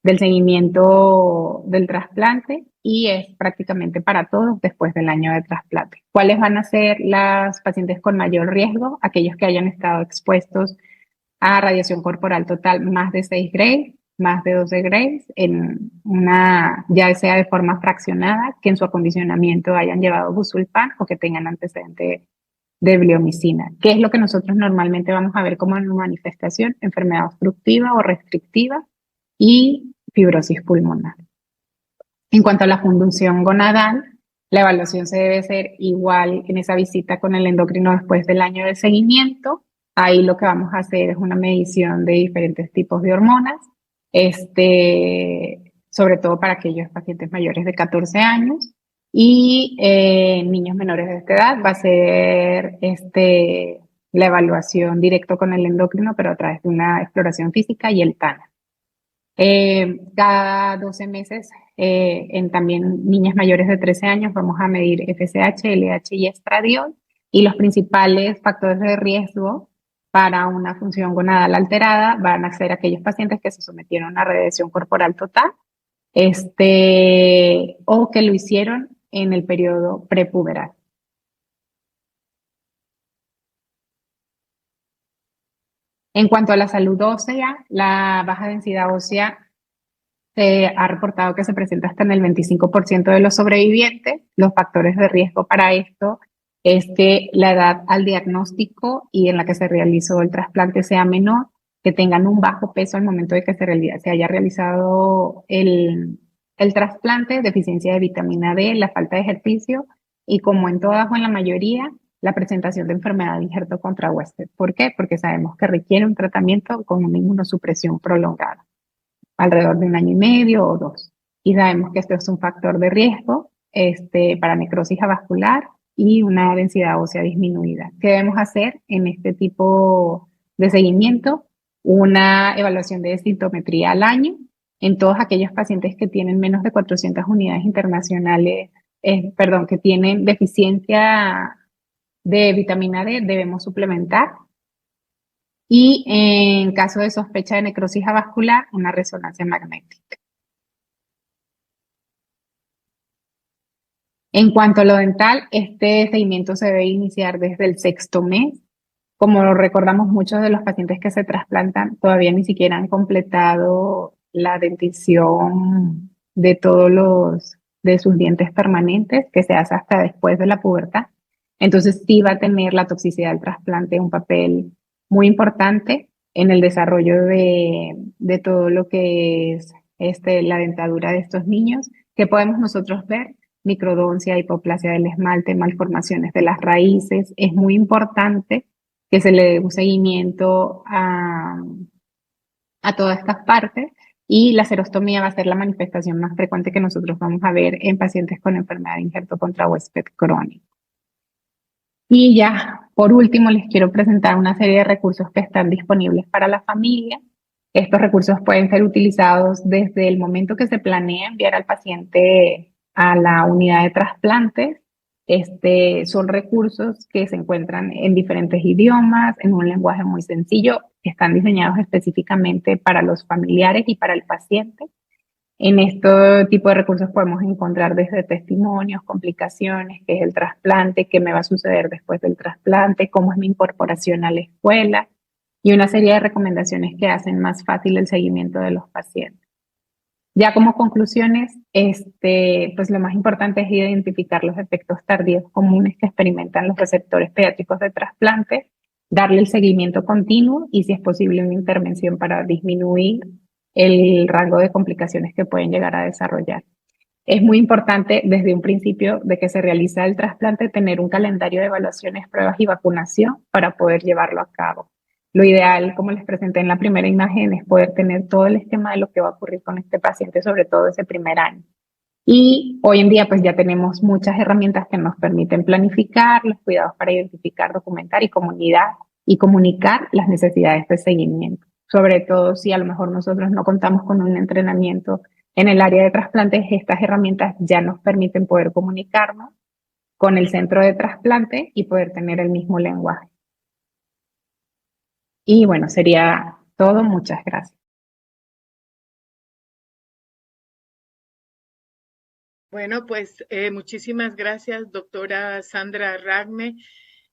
del seguimiento del trasplante, y es prácticamente para todos después del año de trasplante. ¿Cuáles van a ser las pacientes con mayor riesgo? Aquellos que hayan estado expuestos a radiación corporal total más de 6 grays, más de 12 grays, ya sea de forma fraccionada, que en su acondicionamiento hayan llevado busulfán o que tengan antecedente de bleomicina. ¿Qué es lo que nosotros normalmente vamos a ver como manifestación? Enfermedad obstructiva o restrictiva y fibrosis pulmonar. En cuanto a la función gonadal, la evaluación se debe hacer igual en esa visita con el endocrino después del año de seguimiento. Ahí lo que vamos a hacer es una medición de diferentes tipos de hormonas, sobre todo para aquellos pacientes mayores de 14 años, y niños menores de esta edad va a ser la evaluación directo con el endocrino, pero a través de una exploración física y el TANA. Cada 12 meses, en también niñas mayores de 13 años, vamos a medir FSH, LH y estradiol y los principales factores de riesgo para una función gonadal alterada van a ser aquellos pacientes que se sometieron a radiación corporal total, o que lo hicieron en el periodo prepuberal. En cuanto a la salud ósea, la baja densidad ósea se ha reportado que se presenta hasta en el 25% de los sobrevivientes. Los factores de riesgo para esto es que la edad al diagnóstico y en la que se realizó el trasplante sea menor, que tengan un bajo peso al momento de que se haya realizado el trasplante, deficiencia de vitamina D, la falta de ejercicio y, como en todas o en la mayoría, la presentación de enfermedad de injerto contra huésped. ¿Por qué? Porque sabemos que requiere un tratamiento con una inmunosupresión prolongada, alrededor de 1 año y medio o 2. Y sabemos que esto es un factor de riesgo para necrosis avascular y una densidad ósea disminuida. ¿Qué debemos hacer en este tipo de seguimiento? Una evaluación de densitometría al año en todos aquellos pacientes que tienen menos de 400 unidades internacionales, que tienen deficiencia de vitamina D, debemos suplementar. Y en caso de sospecha de necrosis avascular, una resonancia magnética. En cuanto a lo dental, este seguimiento se debe iniciar desde el 6º mes. Como lo recordamos, muchos de los pacientes que se trasplantan todavía ni siquiera han completado la dentición de de sus dientes permanentes, que se hace hasta después de la pubertad. Entonces sí va a tener la toxicidad del trasplante un papel muy importante en el desarrollo de todo lo que es la dentadura de estos niños, que podemos nosotros ver: microdoncia, hipoplasia del esmalte, malformaciones de las raíces. Es muy importante que se le dé un seguimiento a todas estas partes, y la serostomía va a ser la manifestación más frecuente que nosotros vamos a ver en pacientes con enfermedad de injerto contra huésped crónico. Y ya, por último, les quiero presentar una serie de recursos que están disponibles para la familia. Estos recursos pueden ser utilizados desde el momento que se planea enviar al paciente a la unidad de trasplantes. Son recursos que se encuentran en diferentes idiomas, en un lenguaje muy sencillo, que están diseñados específicamente para los familiares y para el paciente. En este tipo de recursos podemos encontrar desde testimonios, complicaciones, qué es el trasplante, qué me va a suceder después del trasplante, cómo es mi incorporación a la escuela, y una serie de recomendaciones que hacen más fácil el seguimiento de los pacientes. Ya como conclusiones, pues lo más importante es identificar los efectos tardíos comunes que experimentan los receptores pediátricos de trasplante, darle el seguimiento continuo y, si es posible, una intervención para disminuir el rango de complicaciones que pueden llegar a desarrollar. Es muy importante desde un principio de que se realiza el trasplante tener un calendario de evaluaciones, pruebas y vacunación para poder llevarlo a cabo. Lo ideal, como les presenté en la primera imagen, es poder tener todo el esquema de lo que va a ocurrir con este paciente, sobre todo ese primer año. Y hoy en día pues ya tenemos muchas herramientas que nos permiten planificar los cuidados para identificar, documentar y comunicar las necesidades de seguimiento. Sobre todo si a lo mejor nosotros no contamos con un entrenamiento en el área de trasplantes, estas herramientas ya nos permiten poder comunicarnos con el centro de trasplante y poder tener el mismo lenguaje. Y bueno, sería todo. Muchas gracias. Bueno, pues muchísimas gracias, doctora Sandra Ragne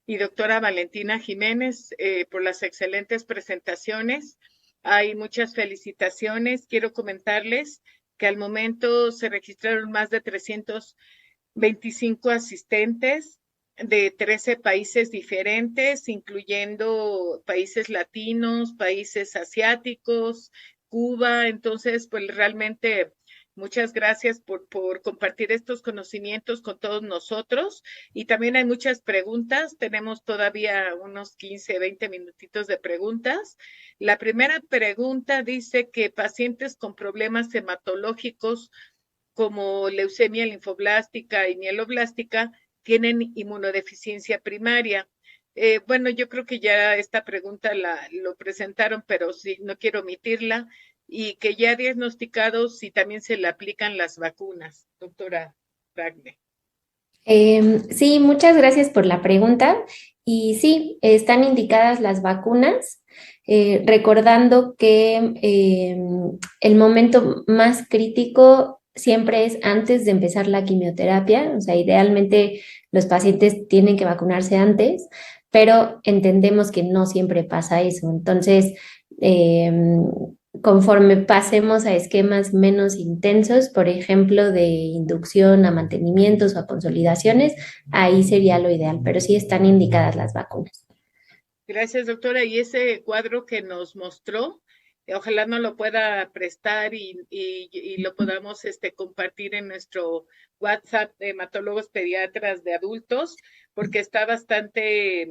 y doctora Valentina Jiménez, por las excelentes presentaciones. Hay muchas felicitaciones. Quiero comentarles que al momento se registraron más de 325 asistentes de 13 países diferentes, incluyendo países latinos, países asiáticos, Cuba. Entonces, pues realmente muchas gracias por compartir estos conocimientos con todos nosotros. Y también hay muchas preguntas. Tenemos todavía unos 15, 20 minutitos de preguntas. La primera pregunta dice que pacientes con problemas hematológicos como leucemia linfoblástica y mieloblástica tienen inmunodeficiencia primaria. Bueno, yo creo que ya esta pregunta lo presentaron, pero sí, no quiero omitirla. y que ya diagnosticados si también se le aplican las vacunas, doctora Ragne. Sí, muchas gracias por la pregunta. Y sí, están indicadas las vacunas, recordando que el momento más crítico siempre es antes de empezar la quimioterapia. O sea, idealmente los pacientes tienen que vacunarse antes, pero entendemos que no siempre pasa eso. Entonces, conforme pasemos a esquemas menos intensos, por ejemplo, de inducción a mantenimientos o a consolidaciones, ahí sería lo ideal, pero sí están indicadas las vacunas. Gracias, doctora. Y ese cuadro que nos mostró, ojalá nos lo pueda prestar y lo podamos compartir en nuestro WhatsApp de hematólogos pediatras de adultos, porque está bastante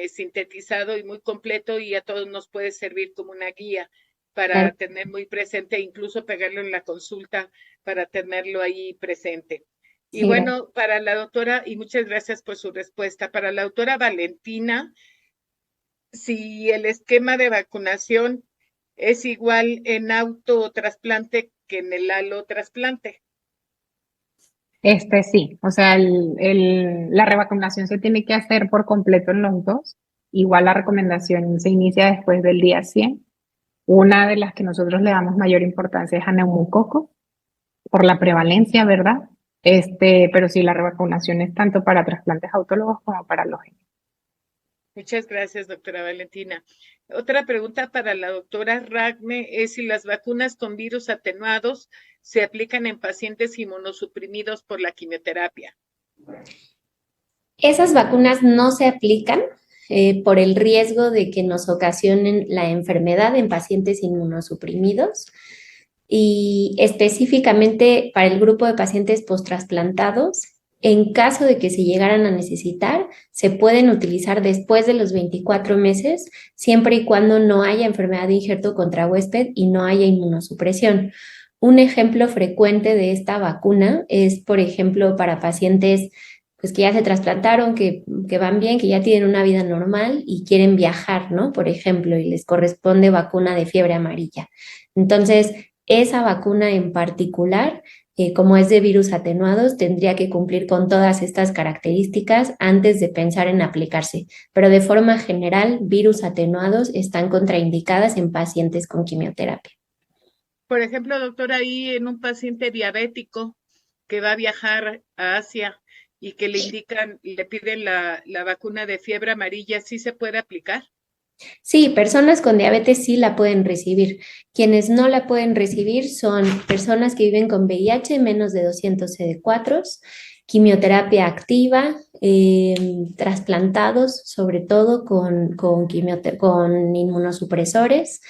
sintetizado y muy completo y a todos nos puede servir como una guía para tener muy presente, incluso pegarlo en la consulta para tenerlo ahí presente. Y Sí, bueno, para la doctora, y muchas gracias por su respuesta, para la doctora Valentina, si el esquema de vacunación es igual en autotrasplante que en el alotrasplante. Sí, o sea, la revacunación se tiene que hacer por completo en los dos. Igual la recomendación se inicia después del día 100. Una de las que nosotros le damos mayor importancia es a neumococo, por la prevalencia, ¿verdad? Pero sí, la revacunación es tanto para trasplantes autológicos como para alógenos. Muchas gracias, doctora Valentina. Otra pregunta para la doctora Ragne es si las vacunas con virus atenuados se aplican en pacientes inmunosuprimidos por la quimioterapia. esas vacunas no se aplican por el riesgo de que nos ocasionen la enfermedad en pacientes inmunosuprimidos y específicamente para el grupo de pacientes post-trasplantados. En caso de que se llegaran a necesitar, se pueden utilizar después de los 24 meses, siempre y cuando no haya enfermedad de injerto contra huésped y no haya inmunosupresión. Un ejemplo frecuente de esta vacuna es, por ejemplo, para pacientes pues, que ya se trasplantaron, que van bien, que ya tienen una vida normal y quieren viajar, ¿no? Por ejemplo, y les corresponde vacuna de fiebre amarilla. Entonces, esa vacuna en particular, como es de virus atenuados, tendría que cumplir con todas estas características antes de pensar en aplicarse. Pero de forma general, virus atenuados están contraindicadas en pacientes con quimioterapia. Por ejemplo, doctora, ahí en un paciente diabético que va a viajar a Asia y que le indican, le piden la vacuna de fiebre amarilla, ¿sí se puede aplicar? Sí, personas con diabetes sí la pueden recibir. Quienes no la pueden recibir son personas que viven con VIH, menos de 200 CD4, quimioterapia activa, trasplantados, sobre todo con inmunosupresores,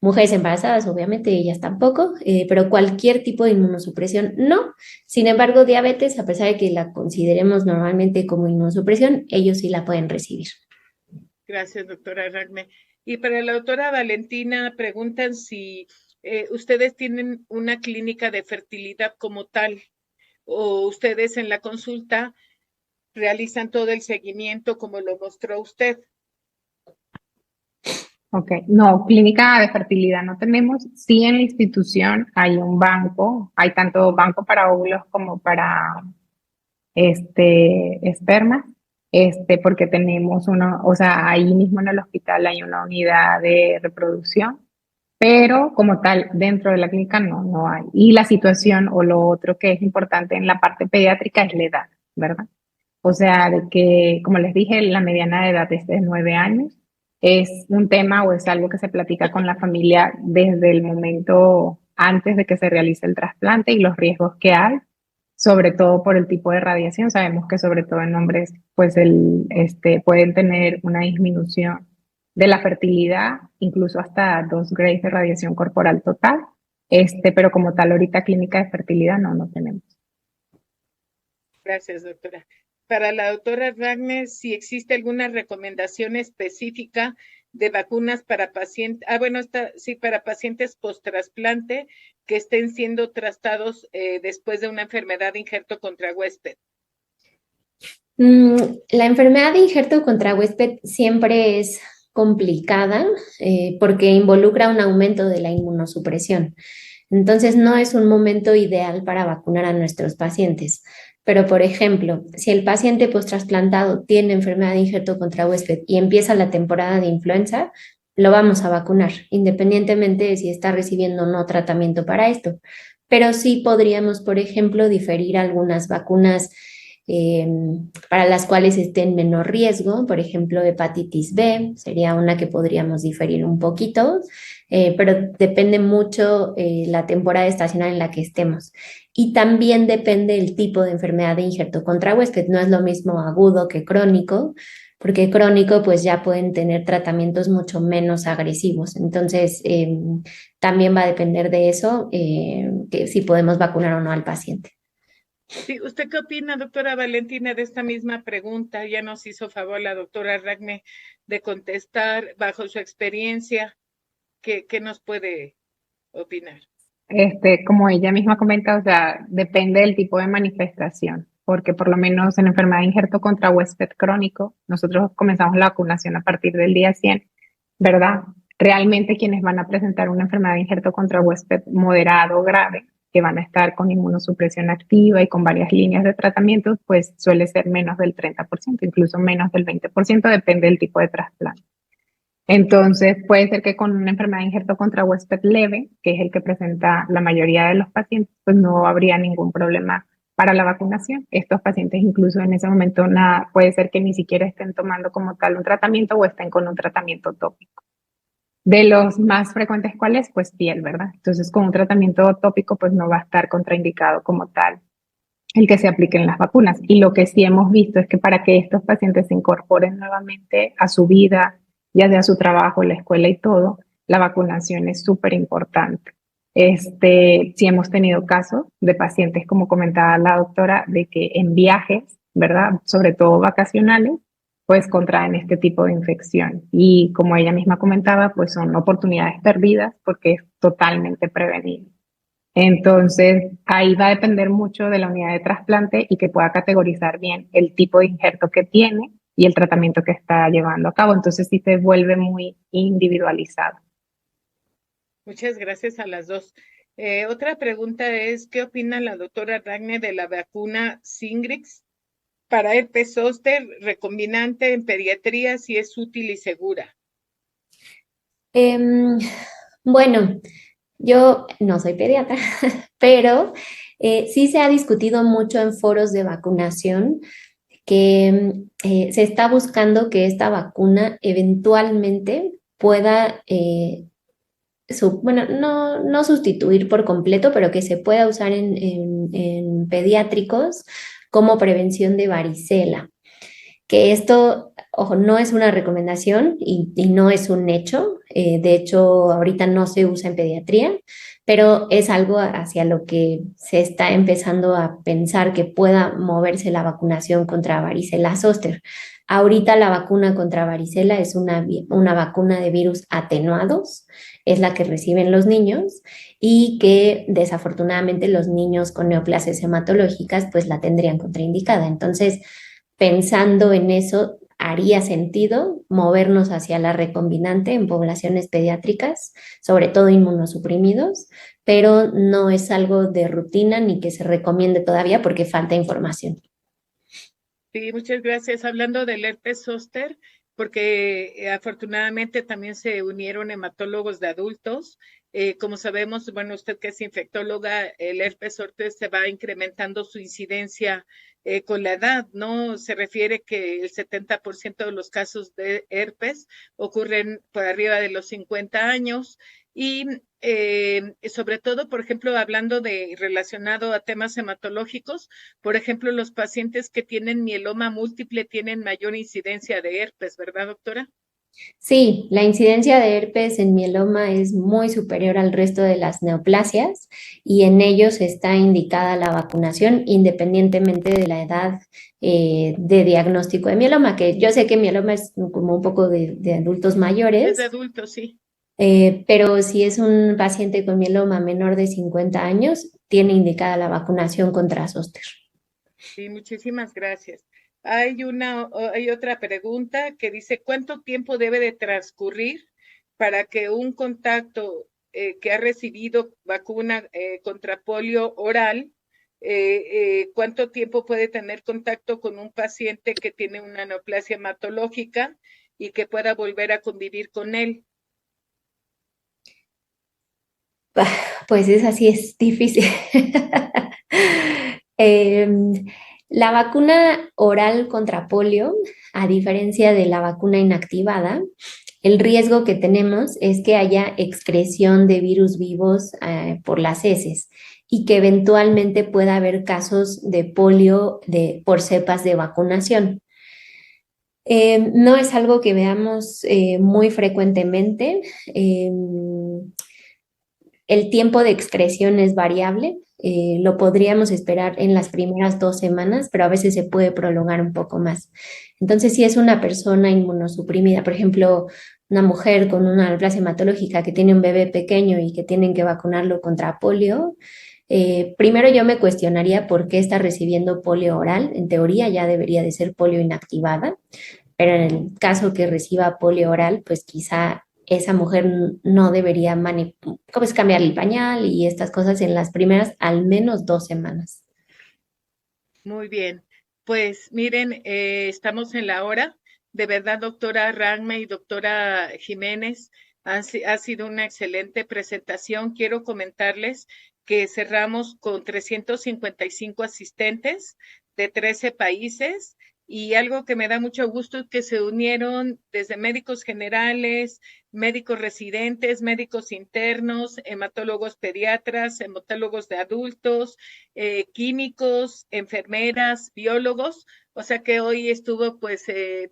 mujeres embarazadas, obviamente, ellas tampoco, pero cualquier tipo de inmunosupresión no. Sin embargo, diabetes, a pesar de que la consideremos normalmente como inmunosupresión, ellos sí la pueden recibir. Gracias, doctora Ragne. Y para la doctora Valentina, preguntan si ustedes tienen una clínica de fertilidad como tal o ustedes en la consulta realizan todo el seguimiento como lo mostró usted. Ok, no, clínica de fertilidad no tenemos. Sí, en la institución hay un banco, hay tanto banco para óvulos como para esperma, porque tenemos uno, o sea, ahí mismo en el hospital hay una unidad de reproducción, pero como tal, dentro de la clínica no hay. Y la situación o lo otro que es importante en la parte pediátrica es la edad, ¿verdad? O sea, de que, como les dije, la mediana de edad es de 9 años. Es un tema o es algo que se platica con la familia desde el momento antes de que se realice el trasplante y los riesgos que hay, sobre todo por el tipo de radiación. Sabemos que sobre todo en hombres, pues pueden tener una disminución de la fertilidad, incluso hasta 2 grays de radiación corporal total. Pero como tal, ahorita clínica de fertilidad no tenemos. Gracias, doctora. Para la doctora Ragne, si existe alguna recomendación específica de vacunas para pacientes, para pacientes post-trasplante que estén siendo tratados después de una enfermedad de injerto contra huésped. La enfermedad de injerto contra huésped siempre es complicada porque involucra un aumento de la inmunosupresión. Entonces, no es un momento ideal para vacunar a nuestros pacientes. Pero, por ejemplo, si el paciente post-trasplantado tiene enfermedad de injerto contra huésped y empieza la temporada de influenza, lo vamos a vacunar, independientemente de si está recibiendo o no tratamiento para esto. Pero sí podríamos, por ejemplo, diferir algunas vacunas eh, para las cuales esté en menor riesgo, por ejemplo, hepatitis B, sería una que podríamos diferir un poquito, pero depende mucho la temporada estacional en la que estemos. Y también depende el tipo de enfermedad de injerto contra huésped, no es lo mismo agudo que crónico, porque crónico pues ya pueden tener tratamientos mucho menos agresivos. Entonces, también va a depender de eso, que si podemos vacunar o no al paciente. Sí, ¿usted qué opina, doctora Valentina, de esta misma pregunta? Ya nos hizo favor la doctora Ragne de contestar bajo su experiencia. ¿Qué nos puede opinar? Como ella misma comenta, o sea, depende del tipo de manifestación, porque por lo menos en enfermedad de injerto contra huésped crónico, nosotros comenzamos la vacunación a partir del día 100, ¿verdad? Realmente quienes van a presentar una enfermedad de injerto contra huésped moderado o grave, que van a estar con inmunosupresión activa y con varias líneas de tratamiento, pues suele ser menos del 30%, incluso menos del 20%, depende del tipo de trasplante. Entonces, puede ser que con una enfermedad de injerto contra huésped leve, que es el que presenta la mayoría de los pacientes, pues no habría ningún problema para la vacunación. Estos pacientes incluso en ese momento nada, puede ser que ni siquiera estén tomando como tal un tratamiento o estén con un tratamiento tópico. De los más frecuentes, ¿cuál es? Pues piel, ¿verdad? Entonces, con un tratamiento tópico, pues no va a estar contraindicado como tal el que se apliquen las vacunas. Y lo que sí hemos visto es que para que estos pacientes se incorporen nuevamente a su vida, ya sea su trabajo, la escuela y todo, la vacunación es súper importante. Sí hemos tenido casos de pacientes, como comentaba la doctora, de que en viajes, ¿verdad? Sobre todo vacacionales, pues contraen este tipo de infección. Y como ella misma comentaba, pues son oportunidades perdidas porque es totalmente prevenible. Entonces, ahí va a depender mucho de la unidad de trasplante y que pueda categorizar bien el tipo de injerto que tiene y el tratamiento que está llevando a cabo. Entonces, sí se vuelve muy individualizado. Muchas gracias a las dos. Otra pregunta es, ¿qué opina la doctora Ragne de la vacuna Shingrix para herpes zóster recombinante en pediatría, si es útil y segura? Bueno, yo no soy pediatra, pero sí se ha discutido mucho en foros de vacunación que se está buscando que esta vacuna eventualmente pueda, bueno, no sustituir por completo, pero que se pueda usar en pediátricos como prevención de varicela. Que esto, ojo, no es una recomendación y no es un hecho. De hecho, ahorita no se usa en pediatría, pero es algo hacia lo que se está empezando a pensar que pueda moverse la vacunación contra varicela zóster. Ahorita la vacuna contra varicela es una vacuna de virus atenuados, es la que reciben los niños y que desafortunadamente los niños con neoplasias hematológicas pues la tendrían contraindicada. Entonces, pensando en eso, haría sentido movernos hacia la recombinante en poblaciones pediátricas, sobre todo inmunosuprimidos, pero no es algo de rutina ni que se recomiende todavía porque falta información. Sí, muchas gracias. Hablando del herpes zóster, porque afortunadamente también se unieron hematólogos de adultos. Como sabemos, bueno, usted que es infectóloga, el herpes zóster se va incrementando su incidencia con la edad, ¿no? Se refiere que el 70% de los casos de herpes ocurren por arriba de los 50 años y sobre todo, por ejemplo, hablando de relacionado a temas hematológicos, por ejemplo, los pacientes que tienen mieloma múltiple tienen mayor incidencia de herpes, ¿verdad, doctora? Sí, la incidencia de herpes en mieloma es muy superior al resto de las neoplasias y en ellos está indicada la vacunación independientemente de la edad de diagnóstico de mieloma, que yo sé que mieloma es como un poco de adultos Es de mayores, adultos, sí. pero si es un paciente con mieloma menor de 50 años, tiene indicada la vacunación contra zóster. Sí, muchísimas gracias. Hay otra pregunta que dice, ¿cuánto tiempo debe de transcurrir para que un contacto que ha recibido vacuna contra polio oral, cuánto tiempo puede tener contacto con un paciente que tiene una neoplasia hematológica y que pueda volver a convivir con él? Pues esa sí es difícil. La vacuna oral contra polio, a diferencia de la vacuna inactivada, el riesgo que tenemos es que haya excreción de virus vivos por las heces y que eventualmente pueda haber casos de polio por cepas de vacunación. No es algo que veamos muy frecuentemente. El tiempo de excreción es variable, lo podríamos esperar en las primeras 2 semanas, pero a veces se puede prolongar un poco más. Entonces, si es una persona inmunosuprimida, por ejemplo, una mujer con una neoplasia hematológica que tiene un bebé pequeño y que tienen que vacunarlo contra polio, primero yo me cuestionaría por qué está recibiendo polio oral. En teoría ya debería de ser polio inactivada, pero en el caso que reciba polio oral, pues quizá esa mujer no debería ¿cómo es cambiar el pañal y estas cosas en las primeras al menos 2 semanas? Muy bien. Pues miren, estamos en la hora. De verdad, doctora Rangme y doctora Jiménez, ha sido una excelente presentación. Quiero comentarles que cerramos con 355 asistentes de 13 países y algo que me da mucho gusto es que se unieron desde médicos generales, médicos residentes, médicos internos, hematólogos pediatras, hematólogos de adultos, químicos, enfermeras, biólogos, o sea que hoy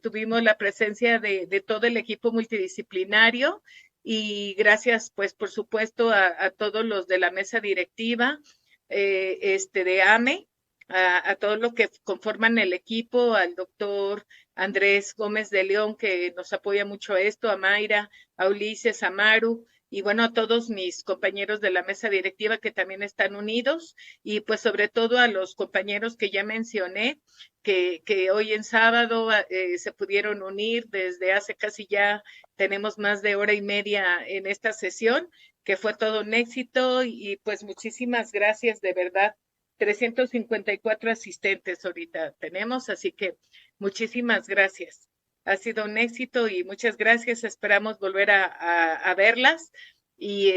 tuvimos la presencia de todo el equipo multidisciplinario y gracias, pues, por supuesto, a todos los de la mesa directiva, de AME, a todos los que conforman el equipo, al doctor Andrés Gómez de León, que nos apoya mucho a esto, a Mayra, a Ulises, a Maru, y bueno, a todos mis compañeros de la mesa directiva que también están unidos, y pues sobre todo a los compañeros que ya mencioné, que hoy en sábado se pudieron unir desde hace casi ya, tenemos más de hora y media en esta sesión, que fue todo un éxito y pues muchísimas gracias de verdad. 354 asistentes ahorita tenemos, así que muchísimas gracias. Ha sido un éxito y muchas gracias. Esperamos volver a verlas. Y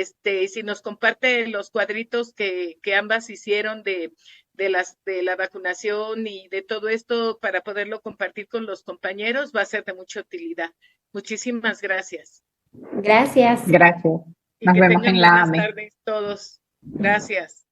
si nos comparte los cuadritos que ambas hicieron de la vacunación y de todo esto para poderlo compartir con los compañeros, va a ser de mucha utilidad. Muchísimas gracias. Gracias. Gracias. Y Nos que vemos tengan en la buenas AME. tardes todos. Gracias.